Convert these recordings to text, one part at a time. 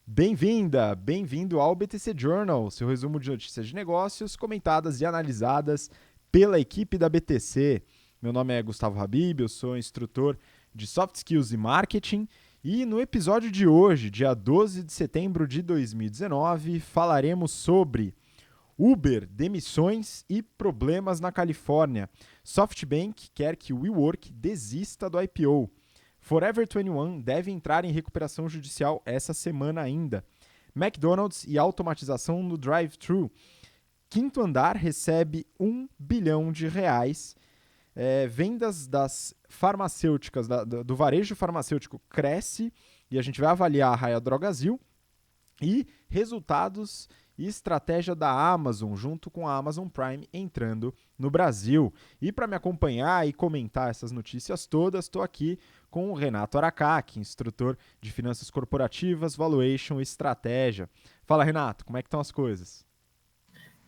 Bem-vinda, bem-vindo ao BTC Journal, seu resumo de notícias de negócios comentadas e analisadas pela equipe da BTC. Meu nome é Gustavo Habib, eu sou instrutor de Soft Skills e Marketing e no episódio de hoje, dia 12 de setembro de 2019, falaremos sobre Uber, demissões e problemas na Califórnia. SoftBank quer que o WeWork desista do IPO. Forever 21 deve entrar em recuperação judicial essa semana ainda. McDonald's e automatização no drive-thru. Quinto andar recebe R$ 1 bilhão. Vendas das farmacêuticas, do varejo farmacêutico cresce e a gente vai avaliar a Raia Drogasil. E resultados e estratégia da Amazon, junto com a Amazon Prime entrando no Brasil. E para me acompanhar e comentar essas notícias todas, estou aqui com o Renato Aracaki, instrutor de finanças corporativas, valuation e estratégia. Fala, Renato, como é que estão as coisas?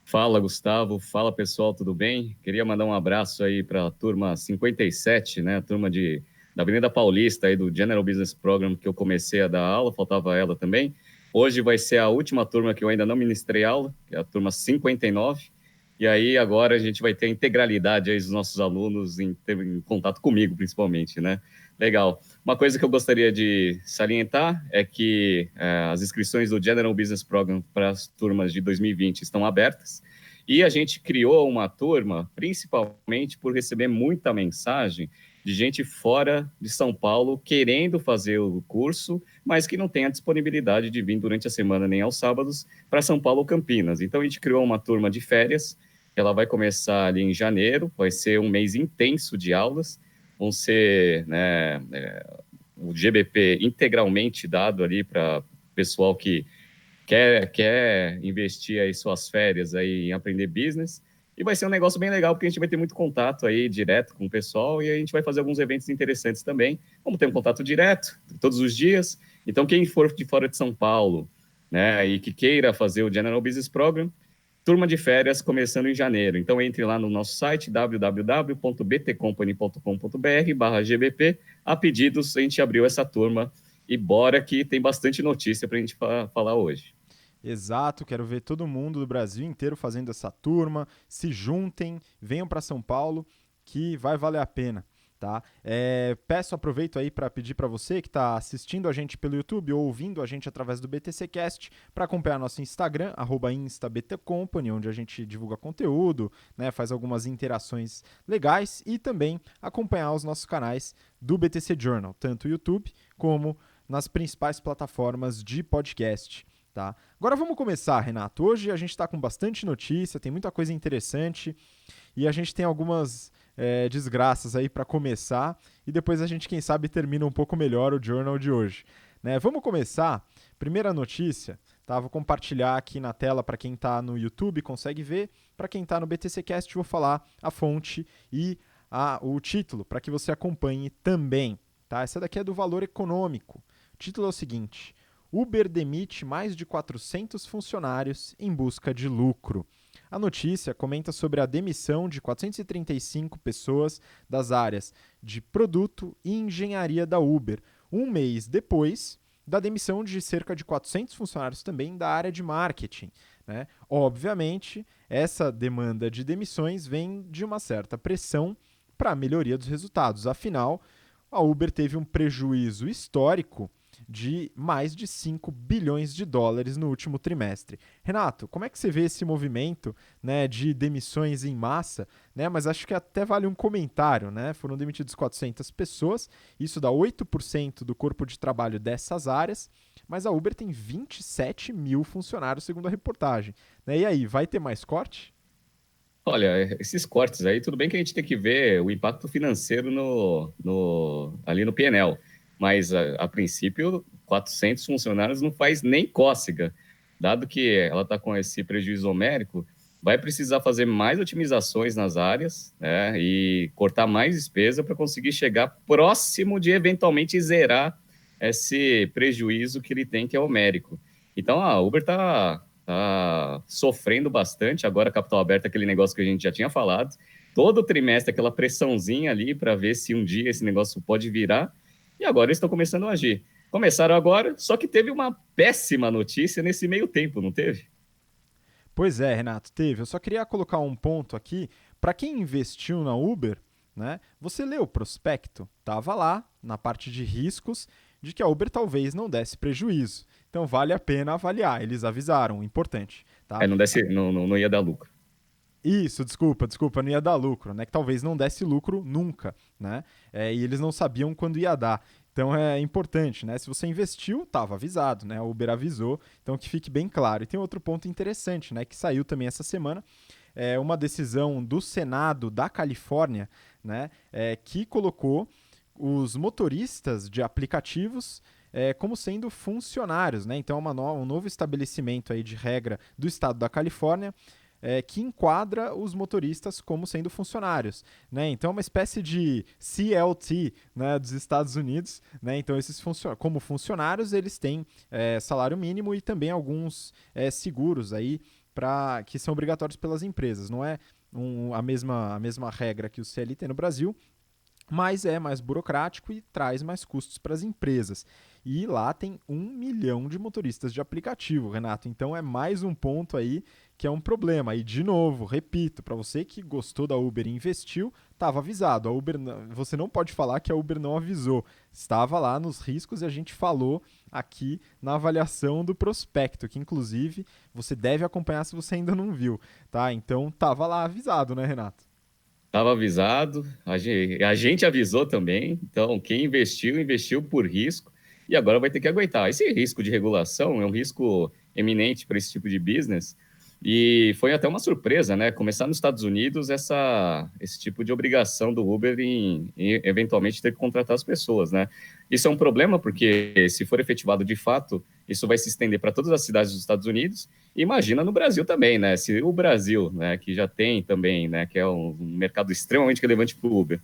Fala, Gustavo. Fala, pessoal, tudo bem? Queria mandar um abraço aí para a turma 57, né? A turma da Avenida Paulista, aí do General Business Program, que eu comecei a dar aula, faltava ela também. Hoje vai ser a última turma que eu ainda não ministrei aula, que é a turma 59. E aí agora a gente vai ter a integralidade aí dos nossos alunos em contato comigo, principalmente, né? Legal. Uma coisa que eu gostaria de salientar é que as inscrições do General Business Program para as turmas de 2020 estão abertas e a gente criou uma turma principalmente por receber muita mensagem de gente fora de São Paulo querendo fazer o curso, mas que não tem a disponibilidade de vir durante a semana nem aos sábados para São Paulo ou Campinas. Então a gente criou uma turma de férias, ela vai começar ali em janeiro, vai ser um mês intenso de aulas, vão ser, né, o GBP integralmente dado ali para o pessoal que quer investir aí suas férias aí em aprender business. E vai ser um negócio bem legal, porque a gente vai ter muito contato aí direto com o pessoal e a gente vai fazer alguns eventos interessantes também. Vamos ter um contato direto todos os dias. Então, quem for de fora de São Paulo, né, e que queira fazer o General Business Program, turma de férias começando em janeiro. Então, entre lá no nosso site, www.btcompany.com.br/gbp. A pedidos, a gente abriu essa turma e bora que tem bastante notícia para a gente falar hoje. Exato, quero ver todo mundo do Brasil inteiro fazendo essa turma. Se juntem, venham para São Paulo, que vai valer a pena. Tá? Aproveito aí para pedir para você que está assistindo a gente pelo YouTube ou ouvindo a gente através do BTC Cast para acompanhar nosso Instagram, @instabtcompany, onde a gente divulga conteúdo, né, faz algumas interações legais e também acompanhar os nossos canais do BTC Journal, tanto no YouTube como nas principais plataformas de podcast. Tá? Agora vamos começar, Renato. Hoje a gente está com bastante notícia, tem muita coisa interessante e a gente tem algumas desgraças aí para começar e depois a gente, quem sabe, termina um pouco melhor o journal de hoje. Né? Vamos começar. Primeira notícia, tá? Vou compartilhar aqui na tela para quem está no YouTube, consegue ver. Para quem está no BTC Cast, vou falar a fonte e o título para que você acompanhe também. Tá? Essa daqui é do Valor Econômico. O título é o seguinte: Uber demite mais de 400 funcionários em busca de lucro. A notícia comenta sobre a demissão de 435 pessoas das áreas de produto e engenharia da Uber, um mês depois da demissão de cerca de 400 funcionários também da área de marketing. Né? Obviamente, essa demanda de demissões vem de uma certa pressão para a melhoria dos resultados. Afinal, a Uber teve um prejuízo histórico de mais de 5 bilhões de dólares no último trimestre. Renato, como é que você vê esse movimento, né, de demissões em massa? Né, mas acho que até vale um comentário. Né? Foram demitidos 400 pessoas, isso dá 8% do corpo de trabalho dessas áreas, mas a Uber tem 27 mil funcionários, segundo a reportagem. Né? E aí, vai ter mais corte? Olha, esses cortes aí, tudo bem que a gente tem que ver o impacto financeiro ali no PNL, mas a princípio, 400 funcionários não faz nem cócega. Dado que ela está com esse prejuízo homérico, vai precisar fazer mais otimizações nas áreas, né, e cortar mais despesa para conseguir chegar próximo de eventualmente zerar esse prejuízo que ele tem, que é homérico. Então, a Uber está sofrendo bastante. Agora, capital aberto é aquele negócio que a gente já tinha falado. Todo trimestre, aquela pressãozinha ali para ver se um dia esse negócio pode virar. E agora eles estão começando a agir. Começaram agora, só que teve uma péssima notícia nesse meio tempo, não teve? Pois é, Renato, teve. Eu só queria colocar um ponto aqui. Para quem investiu na Uber, né, você leu o prospecto, tava lá na parte de riscos de que a Uber talvez não desse prejuízo. Então vale a pena avaliar. Eles avisaram, importante, tá? Não, não ia dar lucro. Isso, desculpa, não ia dar lucro, né? Que talvez não desse lucro nunca, né? E eles não sabiam quando ia dar. Então é importante, né? Se você investiu, estava avisado, né? O Uber avisou, então que fique bem claro. E tem outro ponto interessante, né? Que saiu também essa semana, uma decisão do Senado da Califórnia, né? Que colocou os motoristas de aplicativos como sendo funcionários, né? Então é um novo estabelecimento aí de regra do estado da Califórnia que enquadra os motoristas como sendo funcionários, né? Então é uma espécie de CLT, né, dos Estados Unidos, né? Então esses como funcionários eles têm salário mínimo e também alguns seguros aí que são obrigatórios pelas empresas. Não é a mesma regra que o CLT no Brasil, mas é mais burocrático e traz mais custos para as empresas. E lá tem 1 milhão de motoristas de aplicativo, Renato. Então é mais um ponto aí que é um problema. E de novo, repito, para você que gostou da Uber e investiu, estava avisado. Você não pode falar que a Uber não avisou. Estava lá nos riscos e a gente falou aqui na avaliação do prospecto, que inclusive você deve acompanhar se você ainda não viu, tá? Então estava lá avisado, né, Renato? Estava avisado, a gente avisou também. Então, quem investiu, investiu por risco e agora vai ter que aguentar. Esse risco de regulação é um risco eminente para esse tipo de business. E foi até uma surpresa, né? Começar nos Estados Unidos esse tipo de obrigação do Uber em eventualmente ter que contratar as pessoas, né? Isso é um problema porque se for efetivado de fato, isso vai se estender para todas as cidades dos Estados Unidos. Imagina no Brasil também, né? Se o Brasil, né, que já tem também, né, que é um mercado extremamente relevante para o Uber,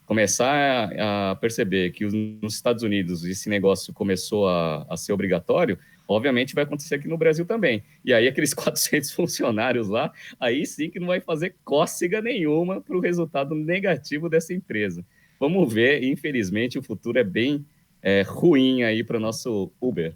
começar a perceber que nos Estados Unidos esse negócio começou a ser obrigatório, obviamente vai acontecer aqui no Brasil também. E aí aqueles 400 funcionários lá, aí sim que não vai fazer cócega nenhuma para o resultado negativo dessa empresa. Vamos ver, infelizmente o futuro é bem ruim aí para o nosso Uber.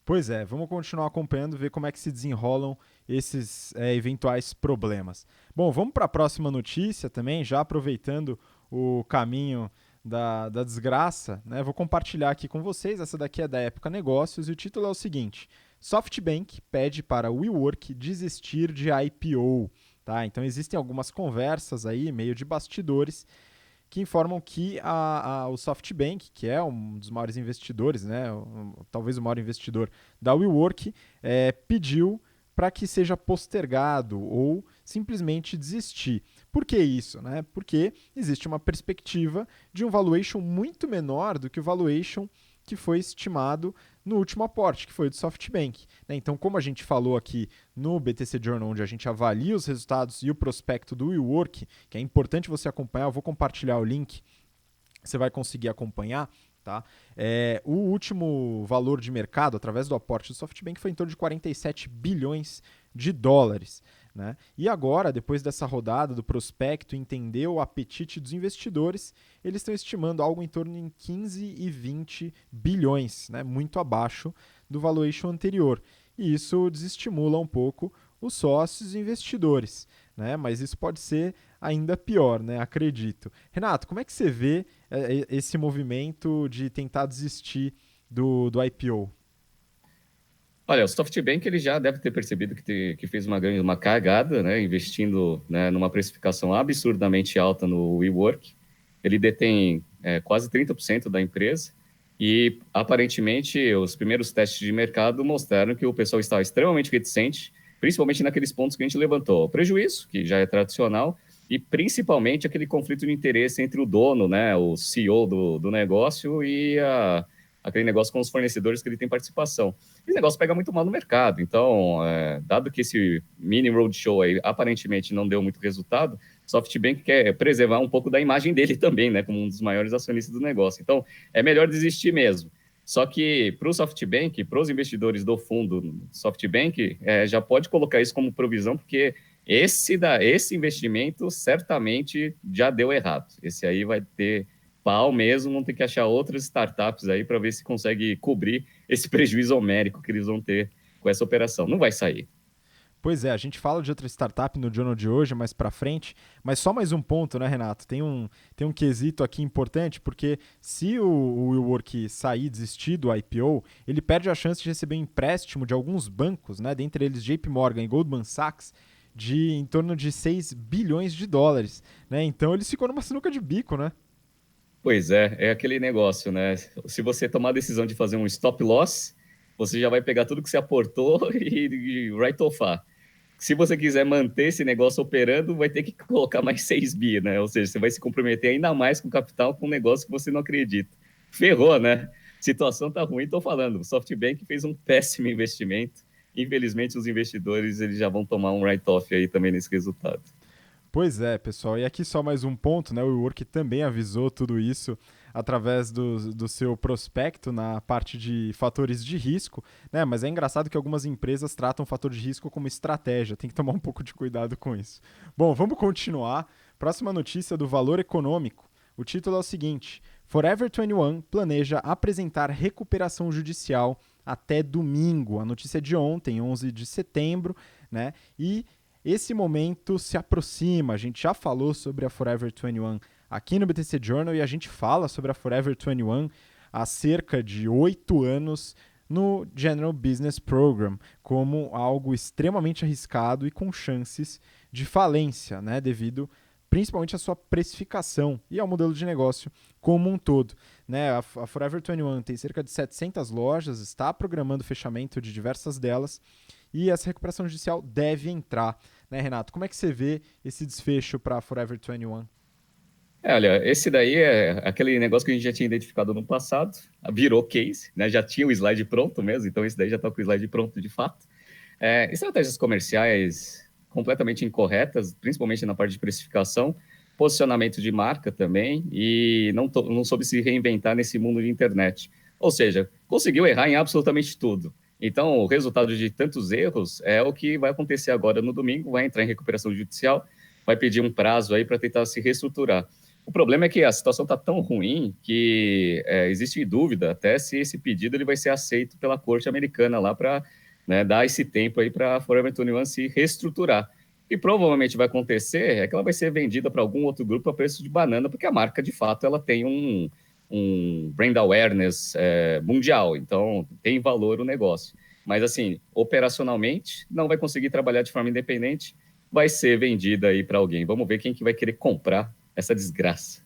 Pois é, vamos continuar acompanhando, ver como é que se desenrolam esses eventuais problemas. Bom, vamos para a próxima notícia também, já aproveitando o caminho da desgraça, né? Vou compartilhar aqui com vocês, essa daqui é da Época Negócios e o título é o seguinte: SoftBank pede para WeWork desistir de IPO. Tá? Então existem algumas conversas aí, meio de bastidores, que informam que o SoftBank, que é um dos maiores investidores, né, talvez o maior investidor da WeWork, pediu para que seja postergado ou simplesmente desistir. Por que isso? Né? Porque existe uma perspectiva de um valuation muito menor do que o valuation que foi estimado no último aporte, que foi do SoftBank. Né? Então, como a gente falou aqui no BTC Journal, onde a gente avalia os resultados e o prospecto do WeWork, que é importante você acompanhar, eu vou compartilhar o link, você vai conseguir acompanhar. Tá? O último valor de mercado, através do aporte do SoftBank, foi em torno de 47 bilhões de dólares. Né? E agora, depois dessa rodada do prospecto, entender o apetite dos investidores, eles estão estimando algo em torno de 15 e 20 bilhões, né? Muito abaixo do valuation anterior. E isso desestimula um pouco os sócios e investidores. Né? Mas isso pode ser ainda pior, né? Acredito. Renato, como é que você vê esse movimento de tentar desistir do IPO? Olha, o SoftBank ele já deve ter percebido que fez uma cagada, né, investindo, né, numa precificação absurdamente alta no WeWork. Ele detém quase 30% da empresa e, aparentemente, os primeiros testes de mercado mostraram que o pessoal estava extremamente reticente, principalmente naqueles pontos que a gente levantou. O prejuízo, que já é tradicional, e principalmente aquele conflito de interesse entre o dono, né, o CEO do negócio e aquele negócio com os fornecedores que ele tem participação. Esse negócio pega muito mal no mercado. Então, dado que esse mini roadshow aí aparentemente não deu muito resultado, SoftBank quer preservar um pouco da imagem dele também, né, como um dos maiores acionistas do negócio. Então, é melhor desistir mesmo. Só que para o SoftBank, para os investidores do fundo SoftBank, já pode colocar isso como provisão, porque esse investimento certamente já deu errado. Esse aí vai ter pau mesmo, vão ter que achar outras startups aí para ver se consegue cobrir esse prejuízo homérico que eles vão ter com essa operação. Não vai sair. Pois é, a gente fala de outra startup no Journal de hoje, mais para frente, mas só mais um ponto, né, Renato? Tem um quesito aqui importante, porque se o WeWork sair, desistir do IPO, ele perde a chance de receber um empréstimo de alguns bancos, né, dentre eles JP Morgan e Goldman Sachs, de em torno de 6 bilhões de dólares, né? Então ele ficou numa sinuca de bico, né? Pois é aquele negócio, né? Se você tomar a decisão de fazer um stop loss, você já vai pegar tudo que você aportou e write-offar. Se você quiser manter esse negócio operando, vai ter que colocar mais 6 bi, né? Ou seja, você vai se comprometer ainda mais com o capital com um negócio que você não acredita. Ferrou, né? Situação tá ruim, tô falando. O SoftBank fez um péssimo investimento. Infelizmente, os investidores eles já vão tomar um write-off aí também nesse resultado. Pois é, pessoal. E aqui só mais um ponto, né? O WeWork também avisou tudo isso através do seu prospecto na parte de fatores de risco, né? Mas é engraçado que algumas empresas tratam o fator de risco como estratégia. Tem que tomar um pouco de cuidado com isso. Bom, vamos continuar. Próxima notícia do Valor Econômico. O título é o seguinte: Forever 21 planeja apresentar recuperação judicial até domingo. A notícia é de ontem, 11 de setembro, né? E esse momento se aproxima. A gente já falou sobre a Forever 21 aqui no BTC Journal e a gente fala sobre a Forever 21 há cerca de 8 anos no General Business Program como algo extremamente arriscado e com chances de falência, né, devido principalmente à sua precificação e ao modelo de negócio como um todo. Né, a Forever 21 tem cerca de 700 lojas, está programando o fechamento de diversas delas e essa recuperação judicial deve entrar. Né, Renato? Como é que você vê esse desfecho para a Forever 21? Olha, esse daí é aquele negócio que a gente já tinha identificado no passado, virou case, né? Já tinha o slide pronto mesmo, então esse daí já está com o slide pronto de fato. Estratégias comerciais completamente incorretas, principalmente na parte de precificação, posicionamento de marca também, e não soube se reinventar nesse mundo de internet. Ou seja, conseguiu errar em absolutamente tudo. Então, o resultado de tantos erros é o que vai acontecer agora no domingo, vai entrar em recuperação judicial, vai pedir um prazo aí para tentar se reestruturar. O problema é que a situação está tão ruim que existe dúvida até se esse pedido ele vai ser aceito pela corte americana lá para, né, dar esse tempo aí para a Forever 21 se reestruturar. E provavelmente vai acontecer é que ela vai ser vendida para algum outro grupo a preço de banana, porque a marca, de fato, ela tem um brand awareness mundial, então tem valor o negócio. Mas, assim, operacionalmente, não vai conseguir trabalhar de forma independente, vai ser vendida aí para alguém. Vamos ver quem que vai querer comprar essa desgraça.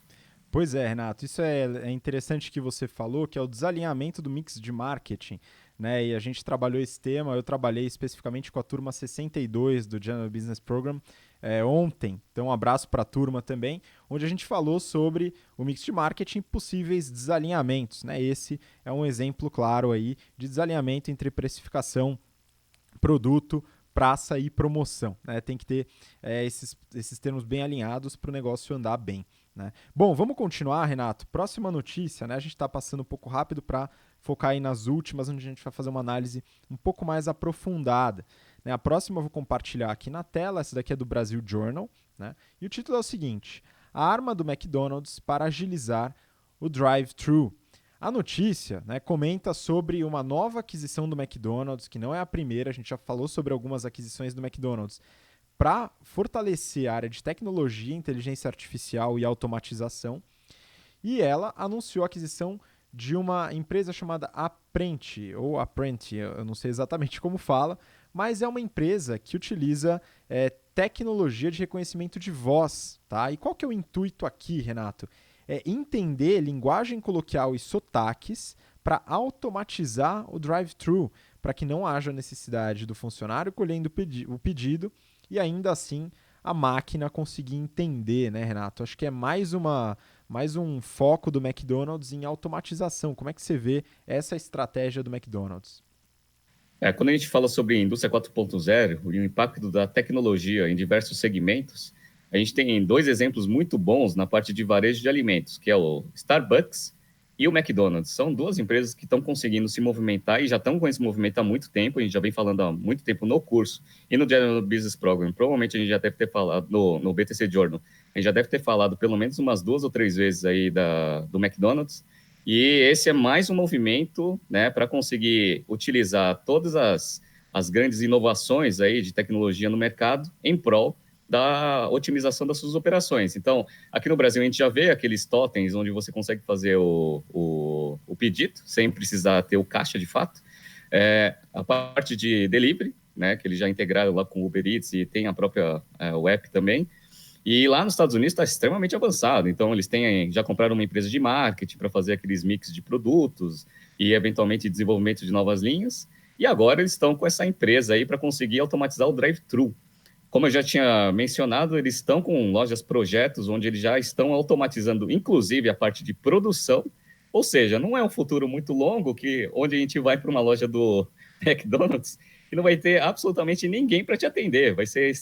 Pois é, Renato, isso é interessante que você falou, que é o desalinhamento do mix de marketing, né? E a gente trabalhou esse tema, eu trabalhei especificamente com a turma 62 do General Business Program ontem, então um abraço para a turma também, onde a gente falou sobre o mix de marketing e possíveis desalinhamentos, né? Esse é um exemplo claro aí de desalinhamento entre precificação, produto, praça e promoção, né? Tem que ter esses termos bem alinhados para o negócio andar bem. Né? Bom, vamos continuar, Renato. Próxima notícia, né? A gente está passando um pouco rápido para focar aí nas últimas, onde a gente vai fazer uma análise um pouco mais aprofundada. Né? A próxima eu vou compartilhar aqui na tela, essa daqui é do Brasil Journal, né? E o título é o seguinte: a arma do McDonald's para agilizar o drive-thru. A notícia, né, comenta sobre uma nova aquisição do McDonald's, que não é a primeira, a gente já falou sobre algumas aquisições do McDonald's, para fortalecer a área de tecnologia, inteligência artificial e automatização. E ela anunciou a aquisição de uma empresa chamada Apprenti, ou Apprenti, eu não sei exatamente como fala, mas é uma empresa que utiliza tecnologia de reconhecimento de voz. Tá? E qual que é o intuito aqui, Renato? É entender linguagem coloquial e sotaques para automatizar o drive-thru, para que não haja necessidade do funcionário colhendo o pedido e ainda assim a máquina conseguir entender, né, Renato? Acho que é mais um foco do McDonald's em automatização. Como é que você vê essa estratégia do McDonald's? Quando a gente fala sobre indústria 4.0 e o impacto da tecnologia em diversos segmentos, a gente tem dois exemplos muito bons na parte de varejo de alimentos, que é o Starbucks e o McDonald's. São duas empresas que estão conseguindo se movimentar e já estão com esse movimento há muito tempo. A gente já vem falando há muito tempo no curso e no General Business Program. Provavelmente a gente já deve ter falado no BTC Journal. A gente já deve ter falado pelo menos umas 2 ou 3 vezes aí do McDonald's. E esse é mais um movimento, né, para conseguir utilizar todas as grandes inovações aí de tecnologia no mercado em prol da otimização das suas operações. Então, aqui no Brasil, a gente já vê aqueles totens onde você consegue fazer o pedido, sem precisar ter o caixa de fato. A parte de delivery, né, que eles já integraram lá com o Uber Eats e tem a própria o app também. E lá nos Estados Unidos está extremamente avançado. Então, eles já compraram uma empresa de marketing para fazer aqueles mix de produtos e, eventualmente, desenvolvimento de novas linhas. E agora eles estão com essa empresa aí para conseguir automatizar o drive-thru. Como eu já tinha mencionado, eles estão com lojas projetos onde eles já estão automatizando, inclusive, a parte de produção. Ou seja, não é um futuro muito longo onde a gente vai para uma loja do McDonald's e não vai ter absolutamente ninguém para te atender. Vai ser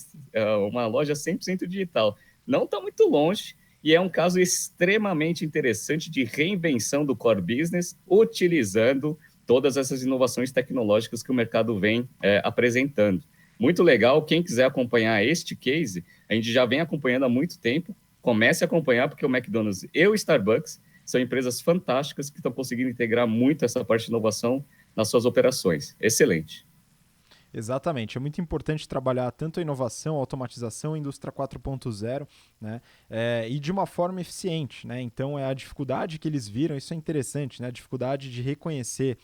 uma loja 100% digital. Não está muito longe e é um caso extremamente interessante de reinvenção do core business, utilizando todas essas inovações tecnológicas que o mercado vem apresentando. Muito legal, quem quiser acompanhar este case, a gente já vem acompanhando há muito tempo, comece a acompanhar, porque o McDonald's e o Starbucks são empresas fantásticas que estão conseguindo integrar muito essa parte de inovação nas suas operações. Excelente. Exatamente, é muito importante trabalhar tanto a inovação, a automatização, a indústria 4.0, né, e de uma forma eficiente, né, então é a dificuldade que eles viram, isso é interessante, né, a dificuldade de reconhecer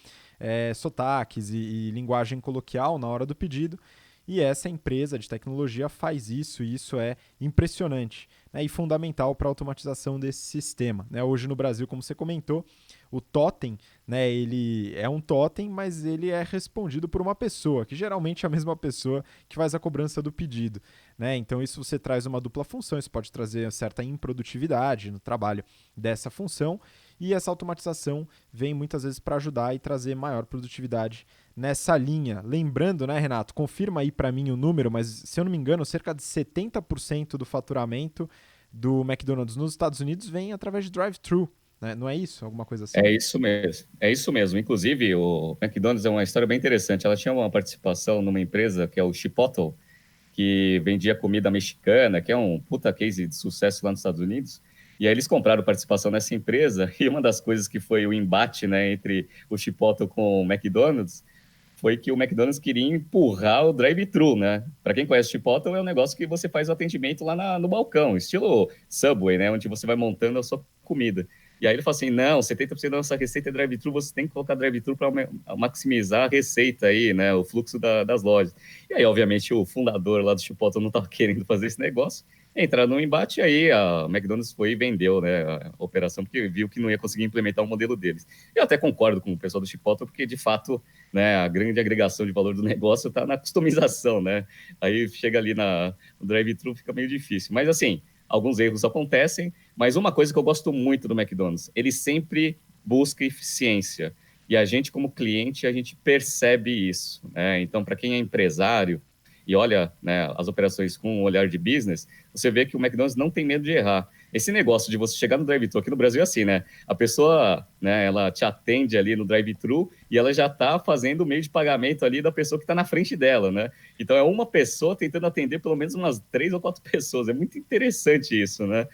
sotaques e linguagem coloquial na hora do pedido, e essa empresa de tecnologia faz isso, e isso é impressionante, né, e fundamental para a automatização desse sistema, né. Hoje no Brasil, como você comentou, o totem, né, ele é um totem, mas ele é respondido por uma pessoa, que geralmente é a mesma pessoa que faz a cobrança do pedido, né? Então isso você traz uma dupla função, isso pode trazer certa improdutividade no trabalho dessa função, e essa automatização vem muitas vezes para ajudar e trazer maior produtividade nessa linha. Lembrando, né, Renato, confirma aí para mim o número, mas se eu não me engano, cerca de 70% do faturamento do McDonald's nos Estados Unidos vem através de drive-thru. Né? Não é isso? Alguma coisa assim? É isso mesmo. É isso mesmo. Inclusive, o McDonald's é uma história bem interessante. Ela tinha uma participação numa empresa que é o Chipotle, que vendia comida mexicana, que é um puta case de sucesso lá nos Estados Unidos. E aí eles compraram participação nessa empresa, e uma das coisas que foi o embate, né, entre o Chipotle com o McDonald's foi que o McDonald's queria empurrar o drive-thru, né? Para quem conhece o Chipotle, é um negócio que você faz o atendimento lá no balcão, estilo Subway, né, onde você vai montando a sua comida. E aí ele falou assim, não, 70% da nossa receita é drive-thru, você tem que colocar drive-thru para maximizar a receita aí, né, o fluxo das lojas. E aí, obviamente, o fundador lá do Chipotle não estava querendo fazer esse negócio, entraram no embate, aí a McDonald's foi e vendeu, né, a operação, porque viu que não ia conseguir implementar o modelo deles. Eu até concordo com o pessoal do Chipotle, porque, de fato, né, a grande agregação de valor do negócio está na customização, né? Aí chega ali no drive-thru, fica meio difícil. Mas, assim, alguns erros acontecem, mas uma coisa que eu gosto muito do McDonald's, ele sempre busca eficiência. E a gente, como cliente, a gente percebe isso, né? Então, para quem é empresário e olha, né, as operações com um olhar de business, você vê que o McDonald's não tem medo de errar. Esse negócio de você chegar no drive-thru, aqui no Brasil é assim, né? A pessoa, né, ela te atende ali no drive-thru e ela já está fazendo o meio de pagamento ali da pessoa que está na frente dela, né? Então é uma pessoa tentando atender pelo menos umas 3 ou 4 pessoas. É muito interessante isso, né?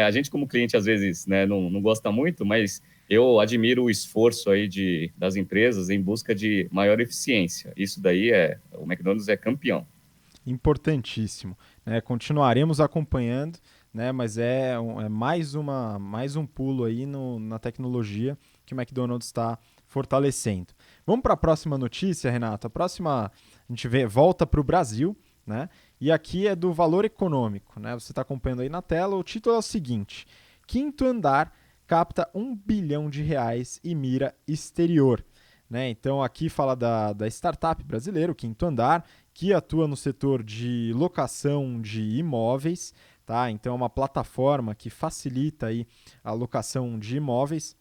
A gente como cliente às vezes, né, não gosta muito, mas eu admiro o esforço aí das empresas em busca de maior eficiência. Isso daí o McDonald's é campeão. Importantíssimo. Né? Continuaremos acompanhando, né? Mas é mais um pulo aí na tecnologia que o McDonald's está fortalecendo. Vamos para a próxima notícia, Renato. A próxima, a gente volta para o Brasil, né? E aqui é do valor econômico. Né? Você está acompanhando aí na tela. O título é o seguinte: Quinto Andar capta R$ 1 bilhão e mira exterior. Né? Então aqui fala da startup brasileira, o Quinto Andar, que atua no setor de locação de imóveis, tá? Então é uma plataforma que facilita aí a locação de imóveis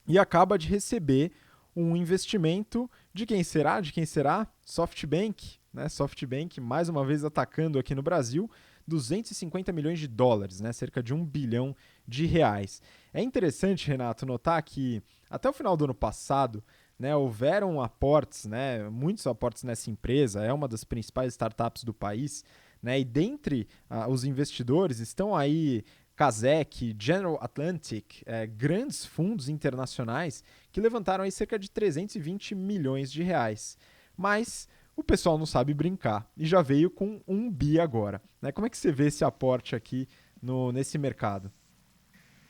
e acaba de receber um investimento de quem será? De quem será? SoftBank, né? SoftBank mais uma vez atacando aqui no Brasil, 250 milhões de dólares, né? Cerca de 1 bilhão de reais. É interessante, Renato, notar que até o final do ano passado, né, houveram aportes, né, muitos aportes nessa empresa, é uma das principais startups do país, né, e dentre os investidores estão aí Kazek, General Atlantic, grandes fundos internacionais que levantaram aí cerca de 320 milhões de reais. Mas o pessoal não sabe brincar e já veio com 1 bi agora. Né? Como é que você vê esse aporte aqui nesse mercado?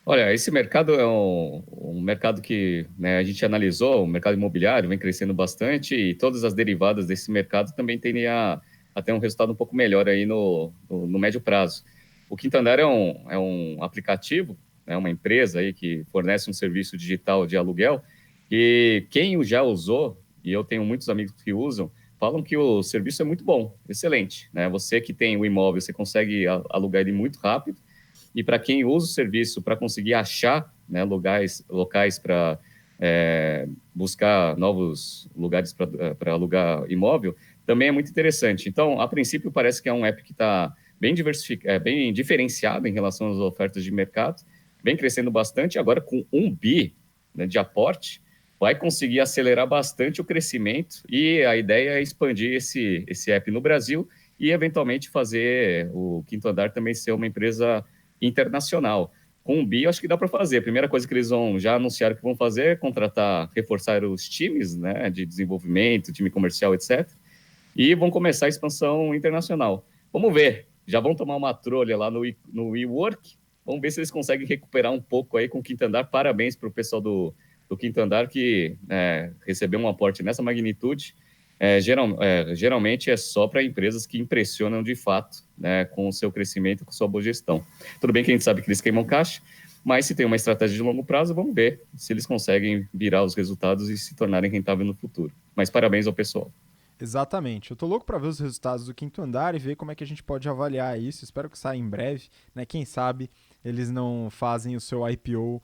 Olha, esse mercado é um mercado que, né, a gente analisou, o mercado imobiliário vem crescendo bastante e todas as derivadas desse mercado também tendem a ter um resultado um pouco melhor aí no médio prazo. O Quintanar é um aplicativo, é uma empresa aí que fornece um serviço digital de aluguel e quem o já usou, e eu tenho muitos amigos que usam, falam que o serviço é muito bom, excelente, né? Você que tem o imóvel, você consegue alugar ele muito rápido e para quem usa o serviço para conseguir achar, né, locais para buscar novos lugares para alugar imóvel, também é muito interessante. Então, a princípio, parece que é um app que está bem diferenciado em relação às ofertas de mercado, vem crescendo bastante, agora com 1 bi, né, de aporte, vai conseguir acelerar bastante o crescimento e a ideia é expandir esse app no Brasil e, eventualmente, fazer o Quinto Andar também ser uma empresa internacional. Com 1 bi, eu acho que dá para fazer. A primeira coisa que eles já anunciaram que vão fazer é reforçar os times, né, de desenvolvimento, time comercial, etc. E vão começar a expansão internacional. Vamos ver. Já vão tomar uma trolha lá no WeWork. Vamos ver se eles conseguem recuperar um pouco aí com o Quinto Andar. Parabéns para o pessoal do Quinto Andar que recebeu um aporte nessa magnitude. Geralmente é só para empresas que impressionam de fato, né, com o seu crescimento, com sua boa gestão. Tudo bem que a gente sabe que eles queimam caixa, mas se tem uma estratégia de longo prazo, vamos ver se eles conseguem virar os resultados e se tornarem rentáveis no futuro. Mas parabéns ao pessoal. Exatamente. Eu tô louco para ver os resultados do Quinto Andar e ver como é que a gente pode avaliar isso. Espero que saia em breve, né? Quem sabe eles não fazem o seu IPO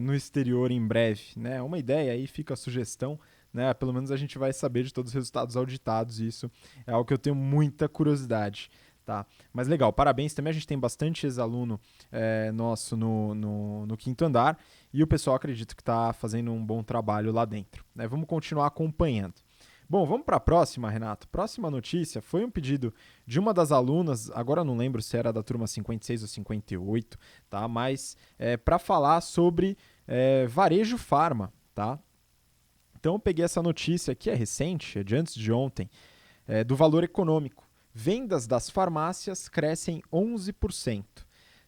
no exterior em breve, né? Uma ideia aí, fica a sugestão, né? Pelo menos a gente vai saber de todos os resultados auditados. E isso é algo que eu tenho muita curiosidade. Tá, mas legal, parabéns também. A gente tem bastante ex-aluno nosso no Quinto Andar e o pessoal acredita que está fazendo um bom trabalho lá dentro. Né? Vamos continuar acompanhando. Bom, vamos para a próxima, Renato. Próxima notícia foi um pedido de uma das alunas, agora eu não lembro se era da turma 56 ou 58, tá? Mas para falar sobre varejo farma, tá? Então eu peguei essa notícia que é recente, é de antes de ontem, do Valor Econômico. Vendas das farmácias crescem 11%.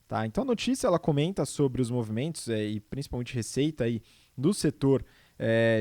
Tá? Então a notícia ela comenta sobre os movimentos e principalmente receita aí do setor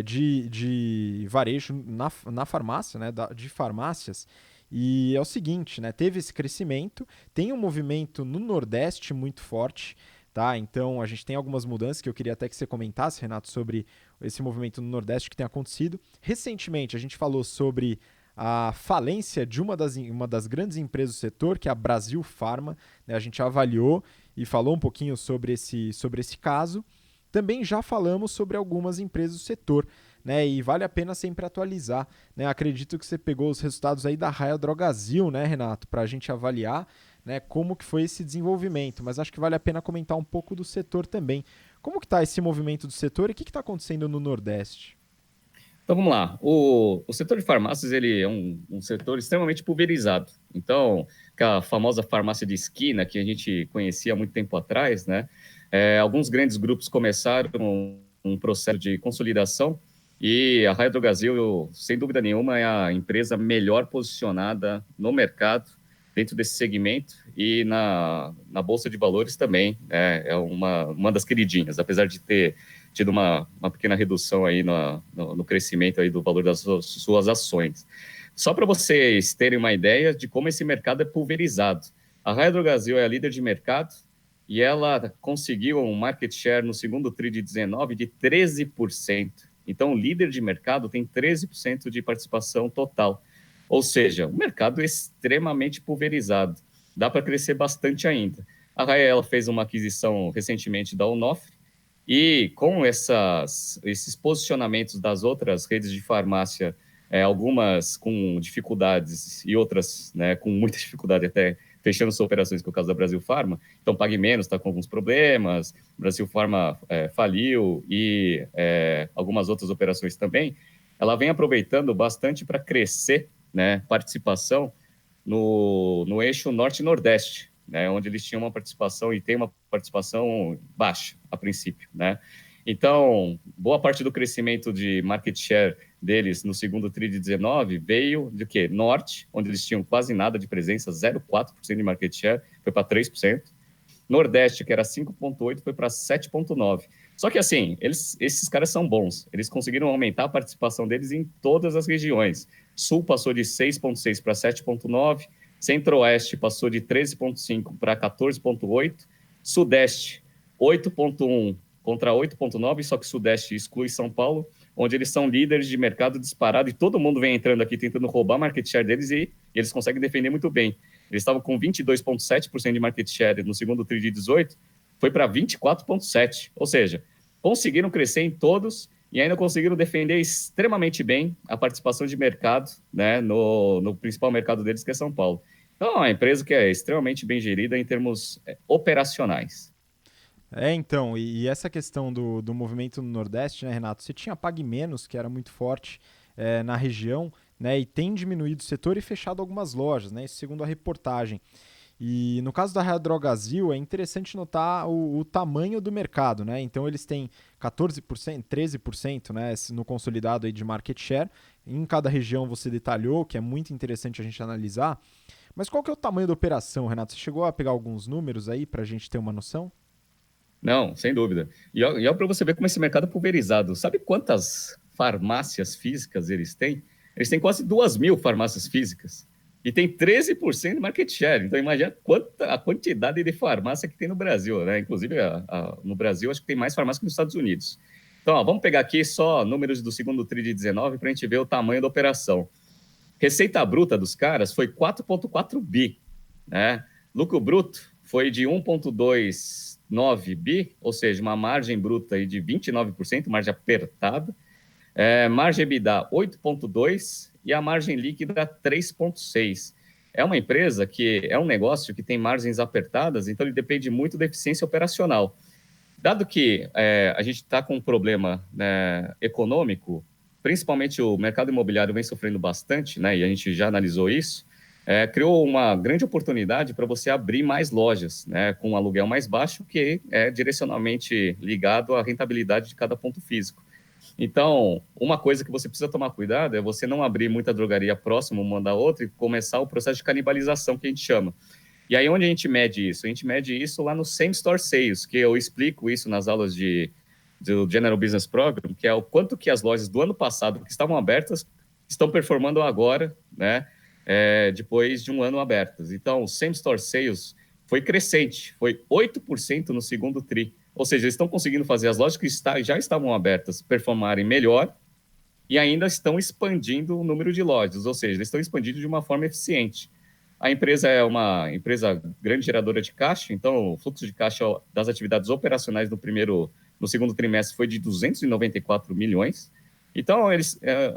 de varejo na farmácia, né, de farmácias. E é o seguinte, né, teve esse crescimento, tem um movimento no Nordeste muito forte, tá? Então a gente tem algumas mudanças que eu queria até que você comentasse, Renato, sobre esse movimento no Nordeste que tem acontecido. Recentemente a gente falou sobre a falência de uma das grandes empresas do setor, que é a Brasil Farma, né? A gente avaliou e falou um pouquinho sobre esse caso. Também já falamos sobre algumas empresas do setor, né? E vale a pena sempre atualizar, né? Acredito que você pegou os resultados aí da Raia Drogasil, né, Renato, para a gente avaliar, né, como que foi esse desenvolvimento. Mas acho que vale a pena comentar um pouco do setor também. Como que está esse movimento do setor e o que está acontecendo no Nordeste? Então vamos lá. O setor de farmácias ele é um setor extremamente pulverizado. Então, a famosa farmácia de esquina que a gente conhecia há muito tempo atrás, né? Alguns grandes grupos começaram um processo de consolidação e a Raia Drogasil, sem dúvida nenhuma, é a empresa melhor posicionada no mercado dentro desse segmento e na Bolsa de Valores também. É uma das queridinhas, apesar de ter tido uma pequena redução aí no crescimento aí do valor das suas ações. Só para vocês terem uma ideia de como esse mercado é pulverizado. A Raia Drogasil é a líder de mercado e ela conseguiu um market share no segundo TRI de 19 de 13%. Então, o líder de mercado tem 13% de participação total. Ou seja, o mercado é extremamente pulverizado. Dá para crescer bastante ainda. A Raia ela fez uma aquisição recentemente da Onofre, e com esses posicionamentos das outras redes de farmácia, algumas com dificuldades e outras, né, com muita dificuldade até fechando suas operações, que é o caso da Brasil Farma. Então, Pague Menos está com alguns problemas, Brasil Farma faliu e algumas outras operações também. Ela vem aproveitando bastante para crescer, né, participação no eixo Norte e Nordeste, né, onde eles tinham uma participação e tem uma participação baixa, a princípio, né? Então, boa parte do crescimento de market share deles no segundo TRI de 19 veio de quê? Norte, onde eles tinham quase nada de presença, 0,4% de market share, foi para 3%. Nordeste, que era 5,8%, foi para 7,9%. Só que, assim, esses caras são bons. Eles conseguiram aumentar a participação deles em todas as regiões. Sul passou de 6,6% para 7,9%. Centro-Oeste passou de 13,5% para 14,8%. Sudeste, 8,1% contra 8,9%, só que Sudeste exclui São Paulo, onde eles são líderes de mercado disparado e todo mundo vem entrando aqui tentando roubar market share deles e eles conseguem defender muito bem. Eles estavam com 22,7% de market share no segundo TRI de 18, foi para 24,7%. Ou seja, conseguiram crescer em todos e ainda conseguiram defender extremamente bem a participação de mercado, né, no principal mercado deles, que é São Paulo. Então, é uma empresa que é extremamente bem gerida em termos operacionais. Então, e essa questão do movimento no Nordeste, né, Renato? Você tinha Pague Menos, que era muito forte na região, né, e tem diminuído o setor e fechado algumas lojas, né, isso segundo a reportagem. E no caso da Real Drogasil, é interessante notar o tamanho do mercado, né? Então eles têm 14%, 13%, né, no consolidado aí de market share. Em cada região você detalhou, que é muito interessante a gente analisar. Mas qual que é o tamanho da operação, Renato? Você chegou a pegar alguns números aí para a gente ter uma noção? Não, sem dúvida. E para você ver como esse mercado é pulverizado. Sabe quantas farmácias físicas eles têm? Eles têm quase 2.000 farmácias físicas. E tem 13% de market share. Então, imagina a quantidade de farmácia que tem no Brasil, né? Inclusive, no Brasil, acho que tem mais farmácia que nos Estados Unidos. Então, vamos pegar aqui só números do segundo TRI de 19 para a gente ver o tamanho da operação. Receita bruta dos caras foi 4,4 bi, né? Lucro bruto foi de 1,29 bi, ou seja, uma margem bruta aí de 29%, margem apertada. Margem EBITDA 8,2% e a margem líquida 3,6%. É uma empresa que é um negócio que tem margens apertadas, então ele depende muito da eficiência operacional. Dado que a gente está com um problema, né, econômico, principalmente o mercado imobiliário vem sofrendo bastante, né, e a gente já analisou isso, criou uma grande oportunidade para você abrir mais lojas, né, com um aluguel mais baixo, que é direcionalmente ligado à rentabilidade de cada ponto físico. Então, uma coisa que você precisa tomar cuidado é você não abrir muita drogaria próxima uma da outra e começar o processo de canibalização, que a gente chama. E aí, onde a gente mede isso? A gente mede isso lá no Same Store Sales, que eu explico isso nas aulas do General Business Program, que é o quanto que as lojas do ano passado, que estavam abertas, estão performando agora, né, depois de um ano abertas. Então, o Same Store Sales foi crescente, foi 8% no segundo TRI. Ou seja, eles estão conseguindo fazer as lojas que já estavam abertas performarem melhor e ainda estão expandindo o número de lojas, ou seja, eles estão expandindo de uma forma eficiente. A empresa é uma empresa grande geradora de caixa, então o fluxo de caixa das atividades operacionais no segundo trimestre foi de 294 milhões. Então, é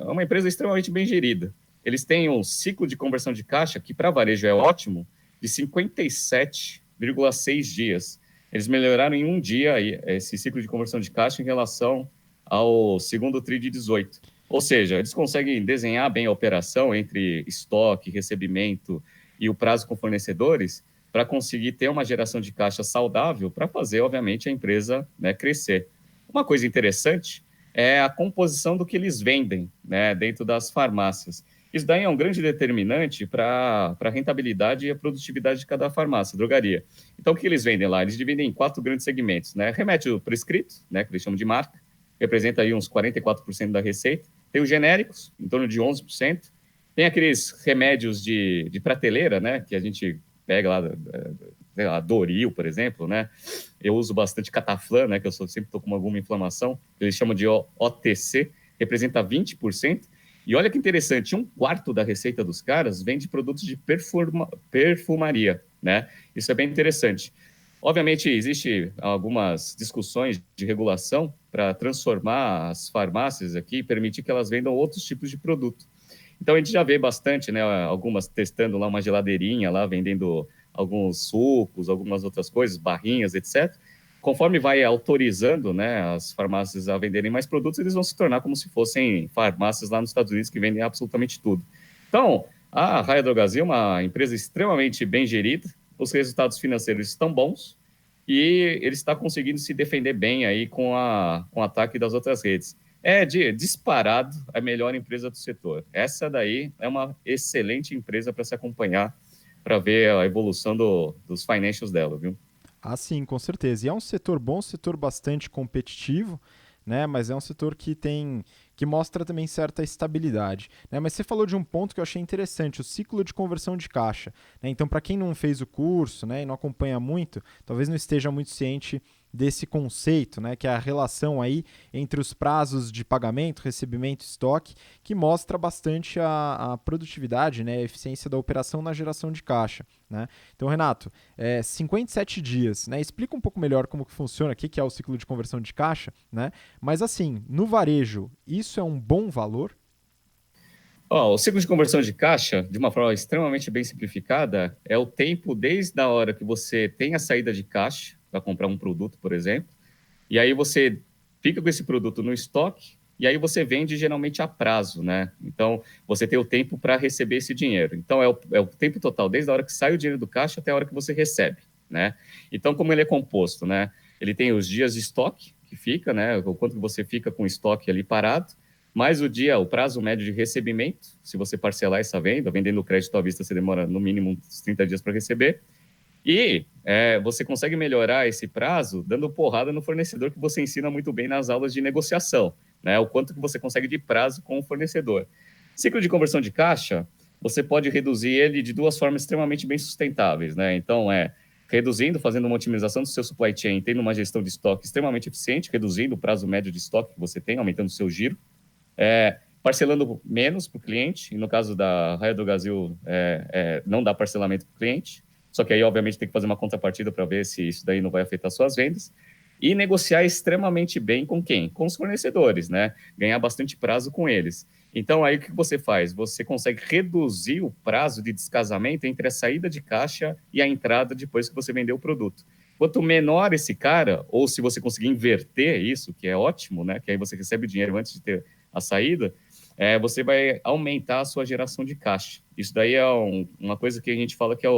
uma empresa extremamente bem gerida. Eles têm um ciclo de conversão de caixa, que para varejo é ótimo, de 57,6 dias. Eles melhoraram em um dia esse ciclo de conversão de caixa em relação ao segundo TRI de 18. Ou seja, eles conseguem desenhar bem a operação entre estoque, recebimento e o prazo com fornecedores para conseguir ter uma geração de caixa saudável para fazer, obviamente, a empresa, né, crescer. Uma coisa interessante é a composição do que eles vendem, né, dentro das farmácias. Isso daí é um grande determinante para a rentabilidade e a produtividade de cada farmácia, drogaria. Então, o que eles vendem lá? Eles dividem em 4 grandes segmentos, né? Remédio prescrito, né, que eles chamam de marca, representa aí uns 44% da receita. Tem os genéricos, em torno de 11%. Tem aqueles remédios de prateleira, né, que a gente pega lá, Doril, por exemplo, né? Eu uso bastante Cataflan, né, que eu sempre estou com alguma inflamação, que eles chamam de OTC, representa 20%. E olha que interessante, 1/4 da receita dos caras vem de produtos de perfumaria, né? Isso é bem interessante. Obviamente, existem algumas discussões de regulação para transformar as farmácias aqui e permitir que elas vendam outros tipos de produto. Então, a gente já vê bastante, né, algumas testando lá uma geladeirinha, lá vendendo alguns sucos, algumas outras coisas, barrinhas, etc. Conforme vai autorizando, né, as farmácias a venderem mais produtos, eles vão se tornar como se fossem farmácias lá nos Estados Unidos que vendem absolutamente tudo. Então, a Raia Drogasil é uma empresa extremamente bem gerida, os resultados financeiros estão bons e ele está conseguindo se defender bem aí com o ataque das outras redes. É disparado a melhor empresa do setor. Essa daí é uma excelente empresa para se acompanhar, para ver a evolução dos financials dela, viu? Ah, sim, com certeza. E é um setor bom, um setor bastante competitivo, né? Mas é um setor que mostra também certa estabilidade, né? Mas você falou de um ponto que eu achei interessante, o ciclo de conversão de caixa, né? Então, para quem não fez o curso, né, e não acompanha muito, talvez não esteja muito ciente desse conceito, né, que é a relação aí entre os prazos de pagamento, recebimento e estoque, que mostra bastante a produtividade, né, a eficiência da operação na geração de caixa, né? Então, Renato, 57 dias, né? Explica um pouco melhor como que funciona, o que é o ciclo de conversão de caixa, né? Mas assim, no varejo, isso é um bom valor? Ó, o ciclo de conversão de caixa, de uma forma extremamente bem simplificada, é o tempo desde a hora que você tem a saída de caixa para comprar um produto, por exemplo, e aí você fica com esse produto no estoque, e aí você vende geralmente a prazo, né? Então, você tem o tempo para receber esse dinheiro. Então, é o tempo total, desde a hora que sai o dinheiro do caixa até a hora que você recebe, né? Então, como ele é composto, né? Ele tem os dias de estoque que fica, né? O quanto que você fica com o estoque ali parado, mais o prazo médio de recebimento, se você parcelar essa venda, vendendo crédito à vista, você demora no mínimo uns 30 dias para receber, e você consegue melhorar esse prazo dando porrada no fornecedor, que você ensina muito bem nas aulas de negociação, né? O quanto que você consegue de prazo com o fornecedor. Ciclo de conversão de caixa, você pode reduzir ele de duas formas extremamente bem sustentáveis, né? Então, reduzindo, fazendo uma otimização do seu supply chain, tendo uma gestão de estoque extremamente eficiente, reduzindo o prazo médio de estoque que você tem, aumentando o seu giro, parcelando menos para o cliente, e no caso da Raia do Brasil, não dá parcelamento para o cliente, só que aí, obviamente, tem que fazer uma contrapartida para ver se isso daí não vai afetar suas vendas, e negociar extremamente bem com quem? Com os fornecedores, né? Ganhar bastante prazo com eles. Então, aí o que você faz? Você consegue reduzir o prazo de descasamento entre a saída de caixa e a entrada depois que você vendeu o produto. Quanto menor esse cara, ou se você conseguir inverter isso, que é ótimo, né? Que aí você recebe o dinheiro antes de ter a saída, você vai aumentar a sua geração de caixa. Isso daí é uma coisa que a gente fala que é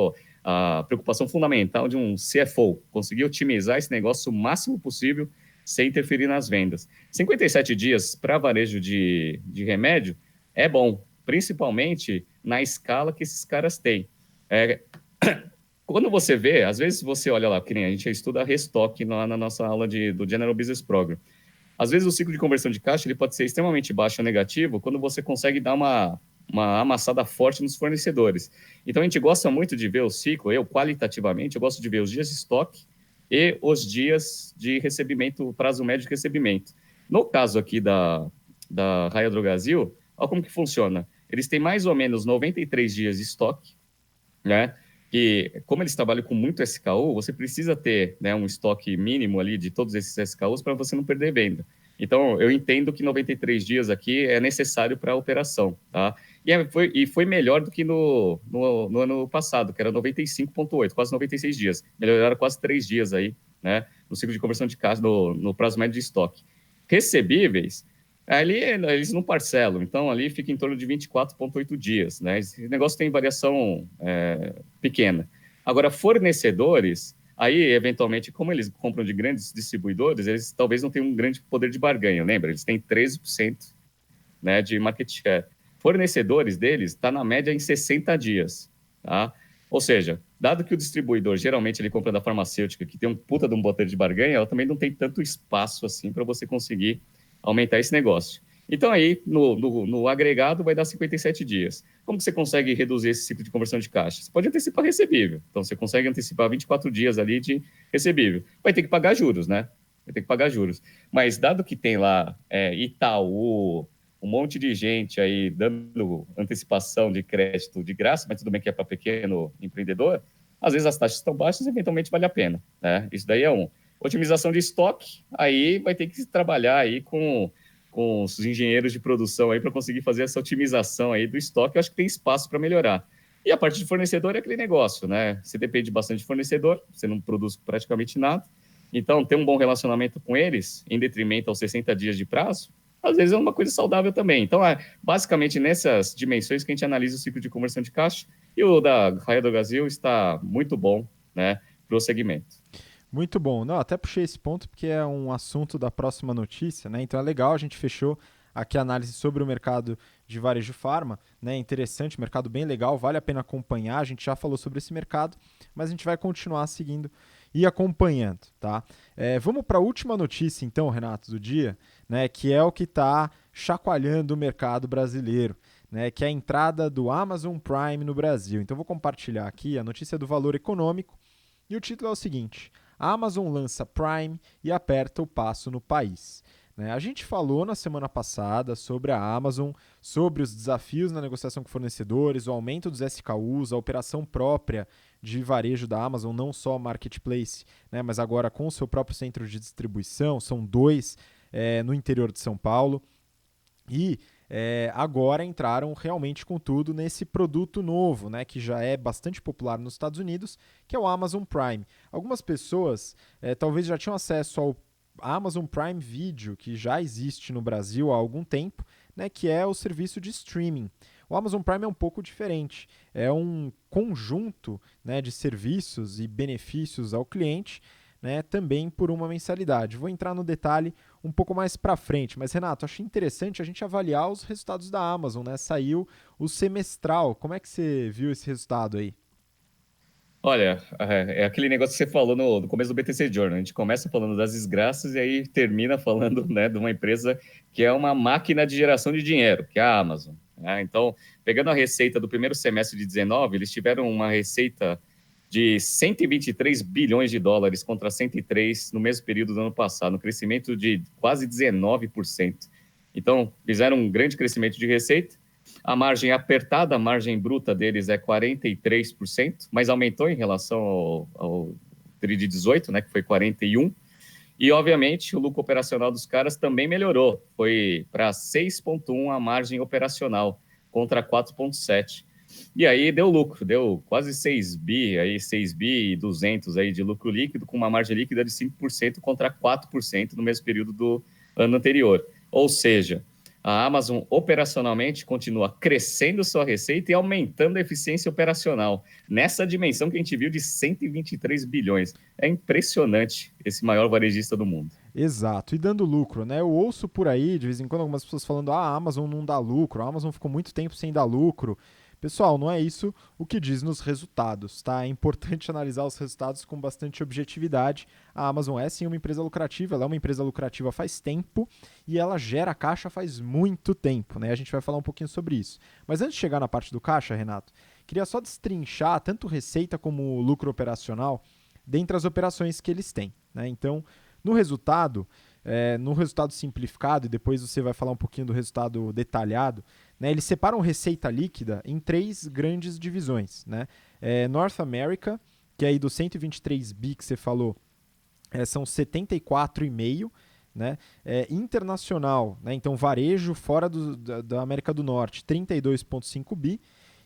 a preocupação fundamental de um CFO, conseguir otimizar esse negócio o máximo possível sem interferir nas vendas. 57 dias para varejo de remédio é bom, principalmente na escala que esses caras têm. Quando você vê, às vezes você olha lá, que nem a gente estuda restock na nossa aula do General Business Program. Às vezes o ciclo de conversão de caixa ele pode ser extremamente baixo ou negativo quando você consegue dar uma amassada forte nos fornecedores. Então a gente gosta muito de ver o ciclo, qualitativamente, eu gosto de ver os dias de estoque e os dias de recebimento, o prazo médio de recebimento. No caso aqui da Raia Drogasil, olha como que funciona. Eles têm mais ou menos 93 dias de estoque, né? Que, como eles trabalham com muito SKU, você precisa ter, né, um estoque mínimo ali de todos esses SKUs para você não perder venda. Então, eu entendo que 93 dias aqui é necessário para a operação, tá? E foi melhor do que no ano passado, que era 95,8, quase 96 dias. Melhoraram quase 3 dias aí, né, no ciclo de conversão de caixa, no prazo médio de estoque. Recebíveis, ali eles não parcelam, então ali fica em torno de 24,8 dias, né? Esse negócio tem variação pequena. Agora, fornecedores, aí eventualmente, como eles compram de grandes distribuidores, eles talvez não tenham um grande poder de barganha, lembra? Eles têm 13%, né, de market share. Fornecedores deles está na média em 60 dias, tá? Ou seja, dado que o distribuidor geralmente ele compra da farmacêutica, que tem um puta de um poder de barganha, ela também não tem tanto espaço assim para você conseguir aumentar esse negócio. Então, aí, no agregado, vai dar 57 dias. Como que você consegue reduzir esse ciclo de conversão de caixa? Você pode antecipar recebível. Então, você consegue antecipar 24 dias ali de recebível. Vai ter que pagar juros, né? Vai ter que pagar juros. Mas, dado que tem lá Itaú, um monte de gente aí dando antecipação de crédito de graça, mas tudo bem que é para pequeno empreendedor, às vezes as taxas estão baixas, eventualmente vale a pena, né? Isso daí é um. Otimização de estoque, aí vai ter que trabalhar aí com os engenheiros de produção aí para conseguir fazer essa otimização aí do estoque. Eu acho que tem espaço para melhorar. E a parte de fornecedor é aquele negócio, né? Você depende bastante de fornecedor, você não produz praticamente nada. Então, ter um bom relacionamento com eles, em detrimento aos 60 dias de prazo, às vezes é uma coisa saudável também. Então, basicamente nessas dimensões que a gente analisa o ciclo de conversão de caixa, e o da Raia do Brasil está muito bom, né, para o segmento. Muito bom. Não, até puxei esse ponto porque é um assunto da próxima notícia, né? Então é legal, a gente fechou aqui a análise sobre o mercado de varejo farma, né? Interessante, mercado bem legal, vale a pena acompanhar. A gente já falou sobre esse mercado, mas a gente vai continuar seguindo e acompanhando, tá? Vamos para a última notícia, então, Renato, do dia, né? Que é o que está chacoalhando o mercado brasileiro, né? Que é a entrada do Amazon Prime no Brasil. Então, vou compartilhar aqui a notícia do Valor Econômico e o título é o seguinte: a Amazon lança Prime e aperta o passo no país. Né? A gente falou na semana passada sobre a Amazon, sobre os desafios na negociação com fornecedores, o aumento dos SKUs, a operação própria de varejo da Amazon, não só marketplace, né, mas agora com o seu próprio centro de distribuição, são dois no interior de São Paulo. E agora entraram realmente com tudo nesse produto novo, né, que já é bastante popular nos Estados Unidos, que é o Amazon Prime. Algumas pessoas talvez já tinham acesso ao Amazon Prime Video, que já existe no Brasil há algum tempo, né, que é o serviço de streaming. O Amazon Prime é um pouco diferente, é um conjunto, né, de serviços e benefícios ao cliente, né, também por uma mensalidade. Vou entrar no detalhe um pouco mais para frente, mas Renato, achei interessante a gente avaliar os resultados da Amazon, né? Saiu o semestral. Como é que você viu esse resultado aí? Olha, é aquele negócio que você falou no começo do BTC Journal. A gente começa falando das desgraças e aí termina falando, né, de uma empresa que é uma máquina de geração de dinheiro, que é a Amazon. Né? Então, pegando a receita do primeiro semestre de 19, eles tiveram uma receita de 123 bilhões de dólares contra 103 no mesmo período do ano passado, um crescimento de quase 19%. Então, fizeram um grande crescimento de receita. A margem apertada, a margem bruta deles é 43%, mas aumentou em relação ao TRI de 18, né, que foi 41%. E, obviamente, o lucro operacional dos caras também melhorou. Foi para 6,1 a margem operacional, contra 4,7. E aí deu lucro, deu quase 6 bi, aí 6 bi e 200 aí de lucro líquido, com uma margem líquida de 5% contra 4% no mesmo período do ano anterior. Ou seja, a Amazon operacionalmente continua crescendo sua receita e aumentando a eficiência operacional, nessa dimensão que a gente viu de 123 bilhões. É impressionante esse maior varejista do mundo. Exato, e dando lucro, né? Eu ouço por aí, de vez em quando, algumas pessoas falando: ah, a Amazon não dá lucro, a Amazon ficou muito tempo sem dar lucro. Pessoal, não é isso o que diz nos resultados, tá? É importante analisar os resultados com bastante objetividade. A Amazon é sim uma empresa lucrativa, ela é uma empresa lucrativa faz tempo e ela gera caixa faz muito tempo, né? A gente vai falar um pouquinho sobre isso. Mas antes de chegar na parte do caixa, Renato, queria só destrinchar tanto receita como lucro operacional dentre as operações que eles têm, né? Então, no resultado simplificado, e depois você vai falar um pouquinho do resultado detalhado, né, eles separam receita líquida em três grandes divisões. Né? North America, que aí dos 123 bi que você falou, são 74,5. Né? Internacional, né? Então varejo fora da América do Norte, 32,5 bi.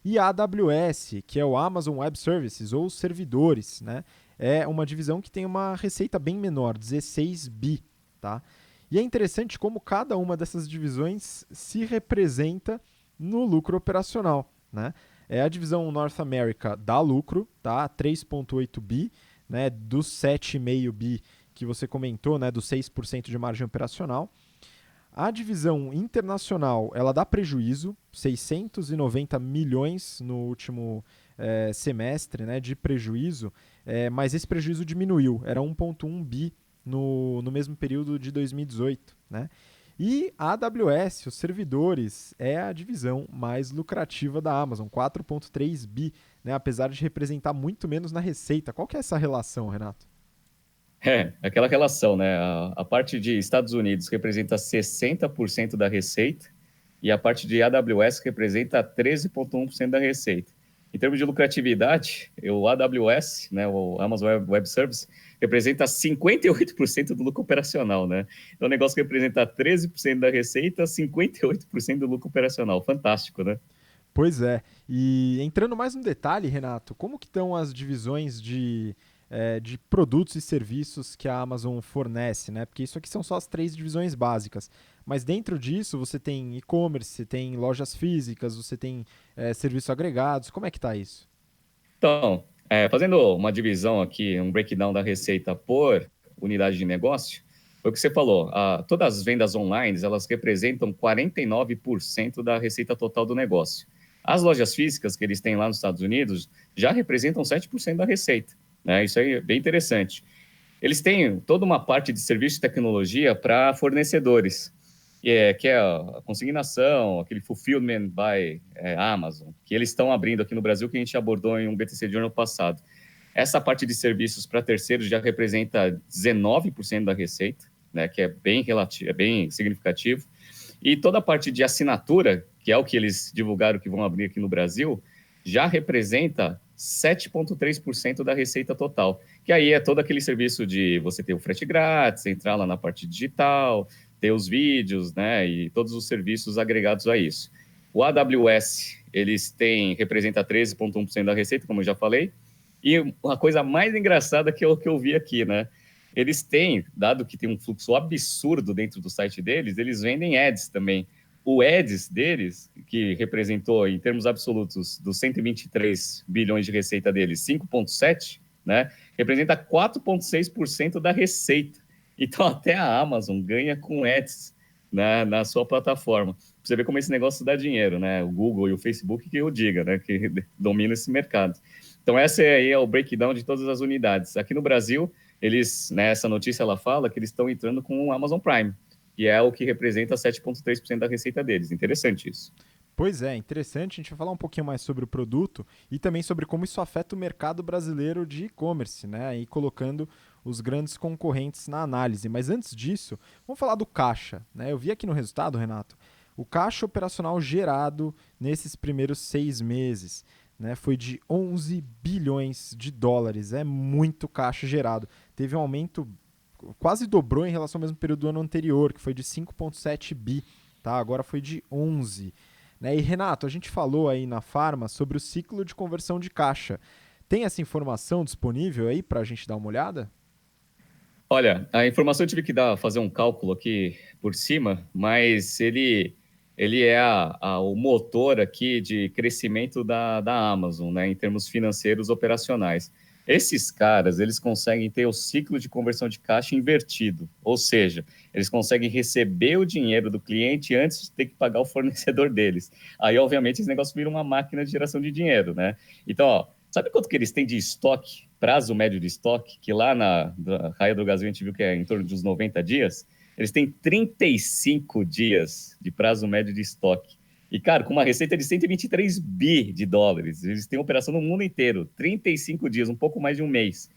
E a AWS, que é o Amazon Web Services, ou servidores, né? É uma divisão que tem uma receita bem menor, 16 bi. Tá? E é interessante como cada uma dessas divisões se representa no lucro operacional. Né? A divisão North America dá lucro, tá? 3,8 bi, né? Dos 7,5 bi que você comentou, né? Dos 6% de margem operacional. A divisão internacional, ela dá prejuízo, 690 milhões no último semestre, né, de prejuízo, mas esse prejuízo diminuiu, era 1,1 bi no mesmo período de 2018. Né? E a AWS, os servidores, é a divisão mais lucrativa da Amazon, 4,3 bi, né, apesar de representar muito menos na receita. Qual que é essa relação, Renato? Aquela relação, né? A parte de Estados Unidos representa 60% da receita e a parte de AWS representa 13,1% da receita. Em termos de lucratividade, o AWS, né, o Amazon Web Services, representa 58% do lucro operacional, né? Então, o negócio que representa 13% da receita, 58% do lucro operacional. Fantástico, né? Pois é. E entrando mais no detalhe, Renato, como que estão as divisões de produtos e serviços que a Amazon fornece, né? Porque isso aqui são só as três divisões básicas. Mas dentro disso você tem e-commerce, você tem lojas físicas, você tem serviços agregados. Como é que tá isso? Então, fazendo uma divisão aqui, um breakdown da receita por unidade de negócio, foi o que você falou. Todas as vendas online, elas representam 49% da receita total do negócio. As lojas físicas que eles têm lá nos Estados Unidos já representam 7% da receita. Né? Isso aí é bem interessante. Eles têm toda uma parte de serviço de tecnologia para fornecedores, que é a consignação, aquele fulfillment by Amazon, que eles estão abrindo aqui no Brasil, que a gente abordou em um BTC de ano passado. Essa parte de serviços para terceiros já representa 19% da receita, né, que é bem relativo, é bem significativo. E toda a parte de assinatura, que é o que eles divulgaram que vão abrir aqui no Brasil, já representa 7,3% da receita total. Que aí é todo aquele serviço de você ter o frete grátis, entrar lá na parte digital, ter os vídeos, né, e todos os serviços agregados a isso. O AWS, representa 13,1% da receita, como eu já falei, e uma coisa mais engraçada que eu vi aqui, né, eles têm, dado que tem um fluxo absurdo dentro do site deles, eles vendem ads também. O ads deles, que representou, em termos absolutos, dos 123 bilhões de receita deles, 5,7, né, representa 4,6% da receita. Então, até a Amazon ganha com ads na sua plataforma. Você vê como esse negócio dá dinheiro, né? O Google e o Facebook, que eu diga, né? Que domina esse mercado. Então, essa aí é o breakdown de todas as unidades. Aqui no Brasil, essa notícia ela fala que eles estão entrando com o Amazon Prime, que é o que representa 7,3% da receita deles. Interessante isso. Pois é, interessante. A gente vai falar um pouquinho mais sobre o produto e também sobre como isso afeta o mercado brasileiro de e-commerce, né? E colocando os grandes concorrentes na análise. Mas antes disso, vamos falar do caixa, né? Eu vi aqui no resultado, Renato, o caixa operacional gerado nesses primeiros 6 meses, né, foi de 11 bilhões de dólares. É muito caixa gerado. Teve um aumento, quase dobrou em relação ao mesmo período do ano anterior, que foi de 5,7 bi. Tá? Agora foi de 11. Né? E Renato, a gente falou aí na Farma sobre o ciclo de conversão de caixa. Tem essa informação disponível aí para a gente dar uma olhada? Olha, a informação eu tive que fazer um cálculo aqui por cima, mas ele é o motor aqui de crescimento da Amazon, né, em termos financeiros operacionais. Esses caras, eles conseguem ter o ciclo de conversão de caixa invertido, ou seja, eles conseguem receber o dinheiro do cliente antes de ter que pagar o fornecedor deles. Aí, obviamente, esse negócio vira uma máquina de geração de dinheiro, né? Então, ó, sabe quanto que eles têm de estoque, prazo médio de estoque, que lá na Raia do Brasil a gente viu que é em torno de uns 90 dias? Eles têm 35 dias de prazo médio de estoque. E, cara, com uma receita de 123 bi de dólares, eles têm operação no mundo inteiro, 35 dias, um pouco mais de um mês.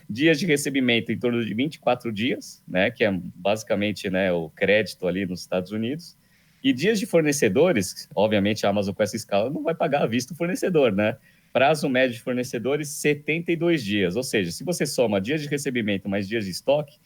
Dias de recebimento em torno de 24 dias, né, que é basicamente, né, o crédito ali nos Estados Unidos. E dias de fornecedores, obviamente a Amazon com essa escala não vai pagar à vista o fornecedor, né? Prazo médio de fornecedores, 72 dias. Ou seja, se você soma dias de recebimento mais dias de estoque,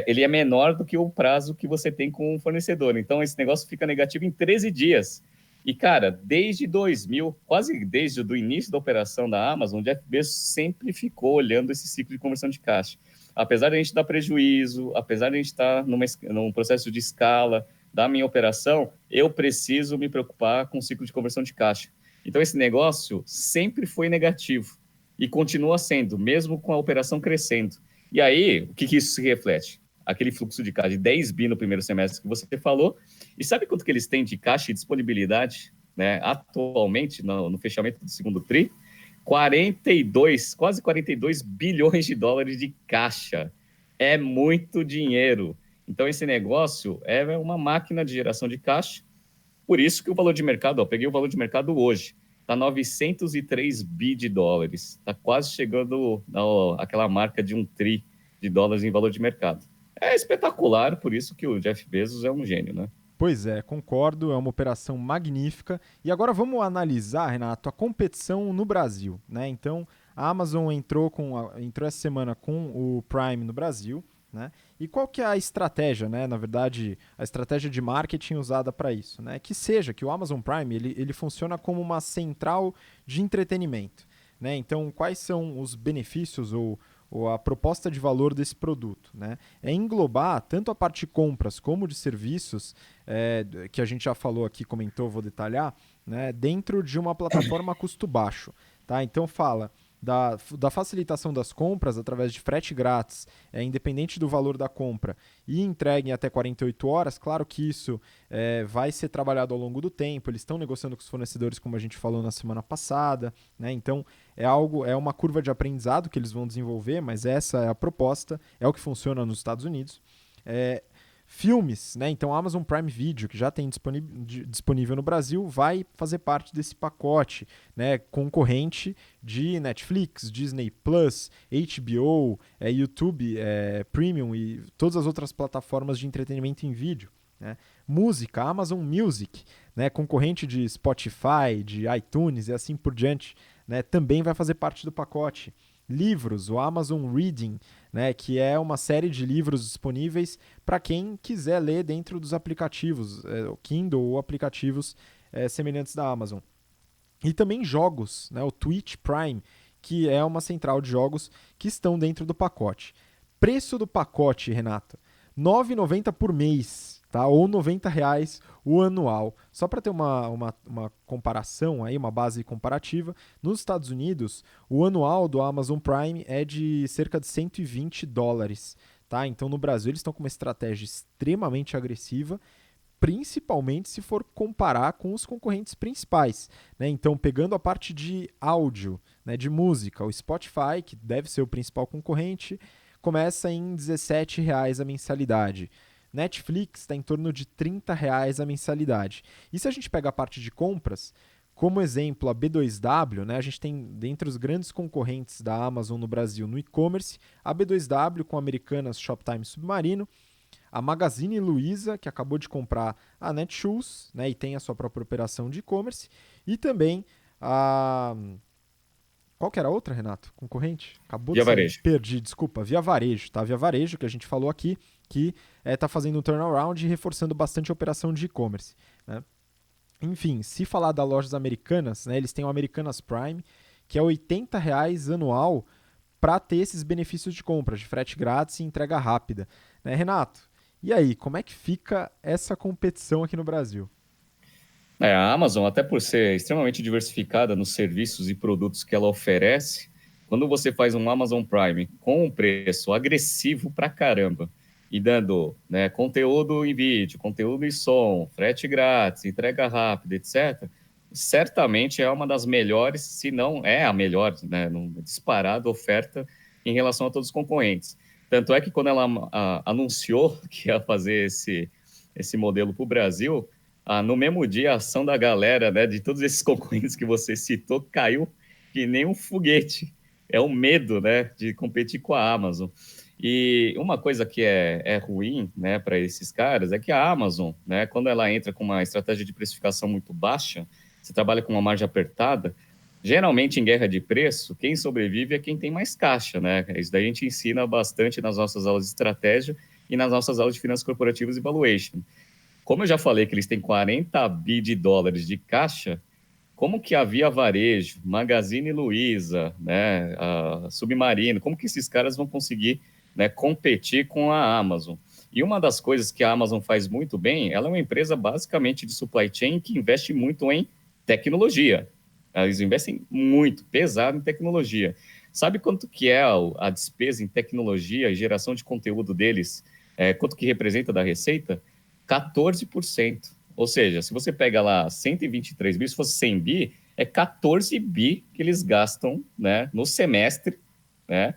ele é menor do que o prazo que você tem com o fornecedor. Então, esse negócio fica negativo em 13 dias. E, cara, desde 2000, quase desde o início da operação da Amazon, o Jeff Bezos sempre ficou olhando esse ciclo de conversão de caixa. Apesar de a gente dar prejuízo, apesar de a gente estar num processo de escala da minha operação, eu preciso me preocupar com o ciclo de conversão de caixa. Então, esse negócio sempre foi negativo e continua sendo, mesmo com a operação crescendo. E aí, o que isso se reflete? Aquele fluxo de caixa de 10 bi no primeiro semestre que você falou. E sabe quanto que eles têm de caixa e disponibilidade, né, atualmente, no fechamento do segundo TRI? 42, quase 42 bilhões de dólares de caixa. É muito dinheiro. Então, esse negócio é uma máquina de geração de caixa. Por isso que o valor de mercado, ó, peguei o valor de mercado hoje, está 903 bi de dólares. Está quase chegando àquela marca de 1 tri de dólares em valor de mercado. É espetacular, por isso que o Jeff Bezos é um gênio, né? Pois é, concordo, é uma operação magnífica. E agora vamos analisar, Renato, a competição no Brasil, né? Então, a Amazon entrou essa semana com o Prime no Brasil, né? E qual que é a estratégia, né? Na verdade, a estratégia de marketing usada para isso, né? Que o Amazon Prime ele funciona como uma central de entretenimento, né? Então, quais são os benefícios ou a proposta de valor desse produto, né? É englobar tanto a parte de compras como de serviços, que a gente já falou aqui, comentou, vou detalhar, né? Dentro de uma plataforma a custo baixo, tá? Então fala da facilitação das compras através de frete grátis, independente do valor da compra, e entregue em até 48 horas. Claro que isso vai ser trabalhado ao longo do tempo, eles estão negociando com os fornecedores, como a gente falou na semana passada, né? Então é uma curva de aprendizado que eles vão desenvolver, mas essa é a proposta, é o que funciona nos Estados Unidos. É, Filmes, né? Então a Amazon Prime Video, que já tem disponível no Brasil, vai fazer parte desse pacote, né? Concorrente de Netflix, Disney Plus, HBO, YouTube Premium e todas as outras plataformas de entretenimento em vídeo, né? Música, Amazon Music, né? Concorrente de Spotify, de iTunes e assim por diante, né? Também vai fazer parte do pacote. Livros, o Amazon Reading, né, que é uma série de livros disponíveis para quem quiser ler dentro dos aplicativos, o Kindle ou aplicativos semelhantes da Amazon. E também jogos, né, o Twitch Prime, que é uma central de jogos que estão dentro do pacote. Preço do pacote, Renato, R$ 9,90 por mês, tá? Ou R$ 90 o anual. Só para ter uma comparação, aí, uma base comparativa, nos Estados Unidos, o anual do Amazon Prime é de cerca de US$ 120. Tá? Então, no Brasil, eles estão com uma estratégia extremamente agressiva, principalmente se for comparar com os concorrentes principais, né? Então, pegando a parte de áudio, né, de música, o Spotify, que deve ser o principal concorrente, começa em R$ 17 a mensalidade. Netflix está em torno de R$ 30 a mensalidade. E se a gente pega a parte de compras, como exemplo a B2W, né, a gente tem dentre os grandes concorrentes da Amazon no Brasil no e-commerce, a B2W com Americanas, Shoptime Submarino, a Magazine Luiza, que acabou de comprar a Netshoes, né, e tem a sua própria operação de e-commerce, e também a... Qual que era a outra, Renato? Concorrente? Acabou de Via sair. Varejo. Perdi, desculpa. Via Varejo, tá? Via Varejo, que a gente falou aqui, que está fazendo um turnaround e reforçando bastante a operação de e-commerce, né? Enfim, se falar das lojas americanas, né, eles têm o Americanas Prime, que é R$ 80 anual para ter esses benefícios de compra, de frete grátis e entrega rápida. Né, Renato? E aí, como é que fica essa competição aqui no Brasil? A Amazon, até por ser extremamente diversificada nos serviços e produtos que ela oferece, quando você faz um Amazon Prime com um preço agressivo pra caramba e dando, né, conteúdo em vídeo, conteúdo em som, frete grátis, entrega rápida, etc., certamente é uma das melhores, se não é a melhor, né, disparada oferta em relação a todos os concorrentes. Tanto é que quando ela anunciou que ia fazer esse modelo para o Brasil, no mesmo dia, a ação da galera, né, de todos esses concorrentes que você citou, caiu que nem um foguete. É o medo, né, de competir com a Amazon. E uma coisa que é ruim, né, para esses caras é que a Amazon, né, quando ela entra com uma estratégia de precificação muito baixa, você trabalha com uma margem apertada, geralmente em guerra de preço, quem sobrevive é quem tem mais caixa, né? Isso daí a gente ensina bastante nas nossas aulas de estratégia e nas nossas aulas de finanças corporativas e valuation. Como eu já falei que eles têm 40 bi de dólares de caixa, como que a Via Varejo, Magazine Luiza, né, a Submarino, como que esses caras vão conseguir, né, competir com a Amazon? E uma das coisas que a Amazon faz muito bem, ela é uma empresa basicamente de supply chain que investe muito em tecnologia. Eles investem muito, pesado em tecnologia. Sabe quanto que é a despesa em tecnologia e geração de conteúdo deles? Quanto que representa da receita? 14%. Ou seja, se você pega lá 123 bi, se fosse 100 bi, é 14 bi que eles gastam, né, no semestre, né,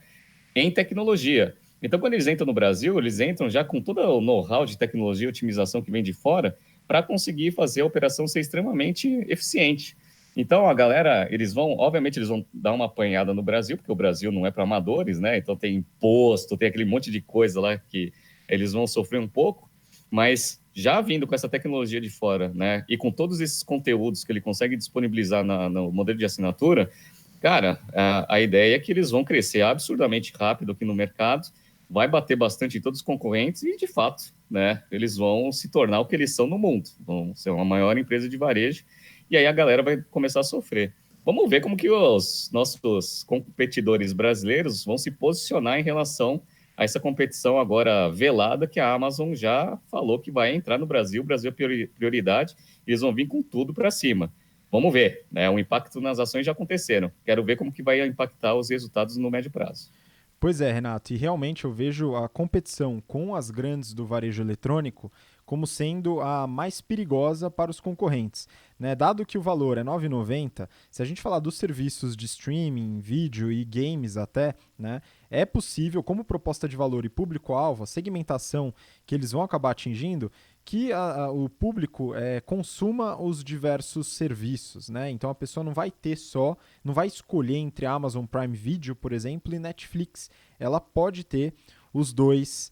em tecnologia. Então, quando eles entram no Brasil, eles entram já com todo o know-how de tecnologia e otimização que vem de fora para conseguir fazer a operação ser extremamente eficiente. Então, a galera, obviamente, eles vão dar uma apanhada no Brasil, porque o Brasil não é para amadores, né? Então, tem imposto, tem aquele monte de coisa lá que eles vão sofrer um pouco, mas já vindo com essa tecnologia de fora, né, e com todos esses conteúdos que ele consegue disponibilizar no modelo de assinatura, cara, a ideia é que eles vão crescer absurdamente rápido aqui no mercado vai bater bastante em todos os concorrentes e, de fato, né, eles vão se tornar o que eles são no mundo, vão ser uma maior empresa de varejo, e aí a galera vai começar a sofrer. Vamos ver como que os nossos competidores brasileiros vão se posicionar em relação a essa competição agora velada que a Amazon já falou que vai entrar no Brasil. O Brasil é prioridade, eles vão vir com tudo para cima. Vamos ver, né? O impacto nas ações já aconteceram. Quero ver como que vai impactar os resultados no médio prazo. Pois é, Renato, e realmente eu vejo a competição com as grandes do varejo eletrônico como sendo a mais perigosa para os concorrentes, né? Dado que o valor é R$ 9,90, se a gente falar dos serviços de streaming, vídeo e games até, né, é possível, como proposta de valor e público-alvo, a segmentação que eles vão acabar atingindo, que o público consuma os diversos serviços, né? Então a pessoa não vai ter só, não vai escolher entre Amazon Prime Video, por exemplo, e Netflix. Ela pode ter os dois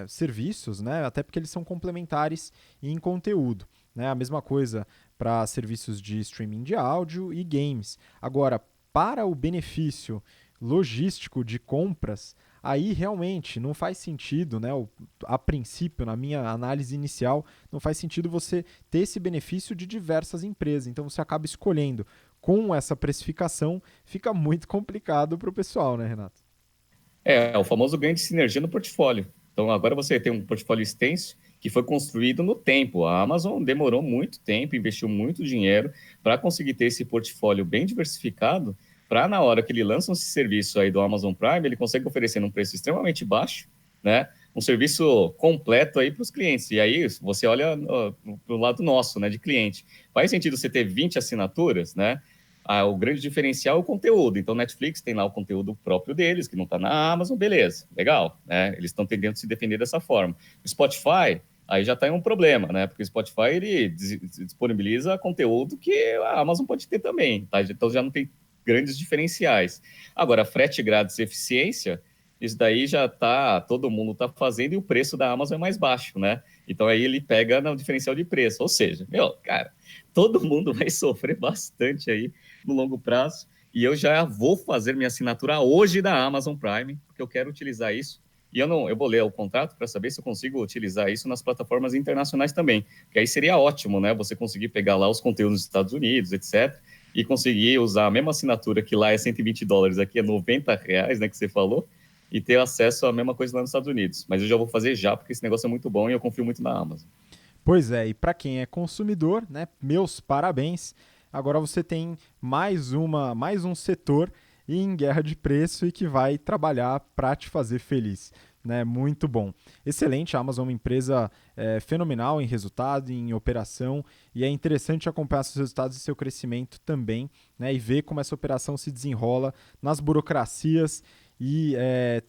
serviços, né? Até porque eles são complementares em conteúdo. Né? A mesma coisa para serviços de streaming de áudio e games. Agora, para o benefício logístico de compras, aí realmente não faz sentido, né? A princípio, na minha análise inicial, não faz sentido você ter esse benefício de diversas empresas. Então você acaba escolhendo com essa precificação, fica muito complicado para o pessoal, né, Renato? É o famoso ganho de sinergia no portfólio. Então, agora você tem um portfólio extenso que foi construído no tempo. A Amazon demorou muito tempo, investiu muito dinheiro para conseguir ter esse portfólio bem diversificado, para na hora que ele lança esse serviço aí do Amazon Prime, ele consegue oferecer um preço extremamente baixo, né? Um serviço completo aí para os clientes. E aí você olha para o lado nosso, né, de cliente. Faz sentido você ter 20 assinaturas, né? O grande diferencial é o conteúdo. Então, Netflix tem lá o conteúdo próprio deles, que não está na Amazon, beleza, legal, né? Eles estão tentando se defender dessa forma. O Spotify, aí já está em um problema, né? Porque o Spotify, ele disponibiliza conteúdo que a Amazon pode ter também, tá? Então, já não tem grandes diferenciais. Agora, frete grátis e eficiência, isso daí já tá, todo mundo está fazendo e o preço da Amazon é mais baixo, né? Então, aí ele pega no diferencial de preço. Ou seja, cara, todo mundo vai sofrer bastante aí no longo prazo. E eu já vou fazer minha assinatura hoje da Amazon Prime, porque eu quero utilizar isso. E eu vou ler o contrato para saber se eu consigo utilizar isso nas plataformas internacionais também. Que aí seria ótimo, né? Você conseguir pegar lá os conteúdos dos Estados Unidos, etc. E conseguir usar a mesma assinatura que lá é US$ 120, aqui é R$ 90, né? Que você falou. E ter acesso à mesma coisa lá nos Estados Unidos. Mas eu já vou fazer já, porque esse negócio é muito bom e eu confio muito na Amazon. Pois é, e para quem é consumidor, né, meus parabéns. Agora você tem mais um setor em guerra de preço e que vai trabalhar para te fazer feliz. Né? Muito bom. Excelente, a Amazon é uma empresa fenomenal em resultado, em operação, e é interessante acompanhar seus resultados e seu crescimento também, né? E ver como essa operação se desenrola nas burocracias e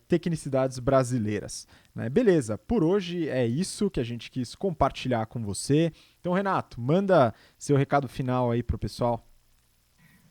tecnicidades brasileiras. Né? Beleza, por hoje é isso que a gente quis compartilhar com você. Então, Renato, manda seu recado final aí para o pessoal.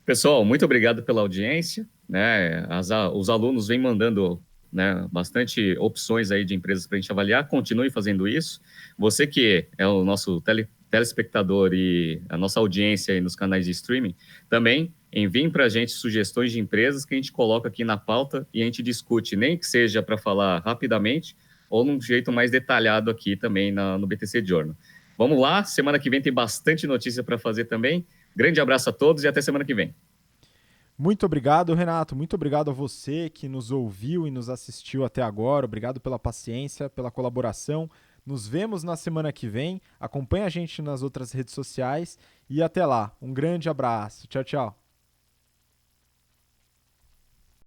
Pessoal, muito obrigado pela audiência. Né? Os alunos vêm mandando, né, bastante opções aí de empresas para a gente avaliar. Continue fazendo isso. Você que é o nosso telespectador e a nossa audiência aí nos canais de streaming, também enviem para a gente sugestões de empresas que a gente coloca aqui na pauta e a gente discute, nem que seja para falar rapidamente ou num jeito mais detalhado aqui também no BTC Journal. Vamos lá, semana que vem tem bastante notícia para fazer também. Grande abraço a todos e até semana que vem. Muito obrigado, Renato. Muito obrigado a você que nos ouviu e nos assistiu até agora. Obrigado pela paciência, pela colaboração. Nos vemos na semana que vem. Acompanhe a gente nas outras redes sociais e até lá. Um grande abraço. Tchau, tchau.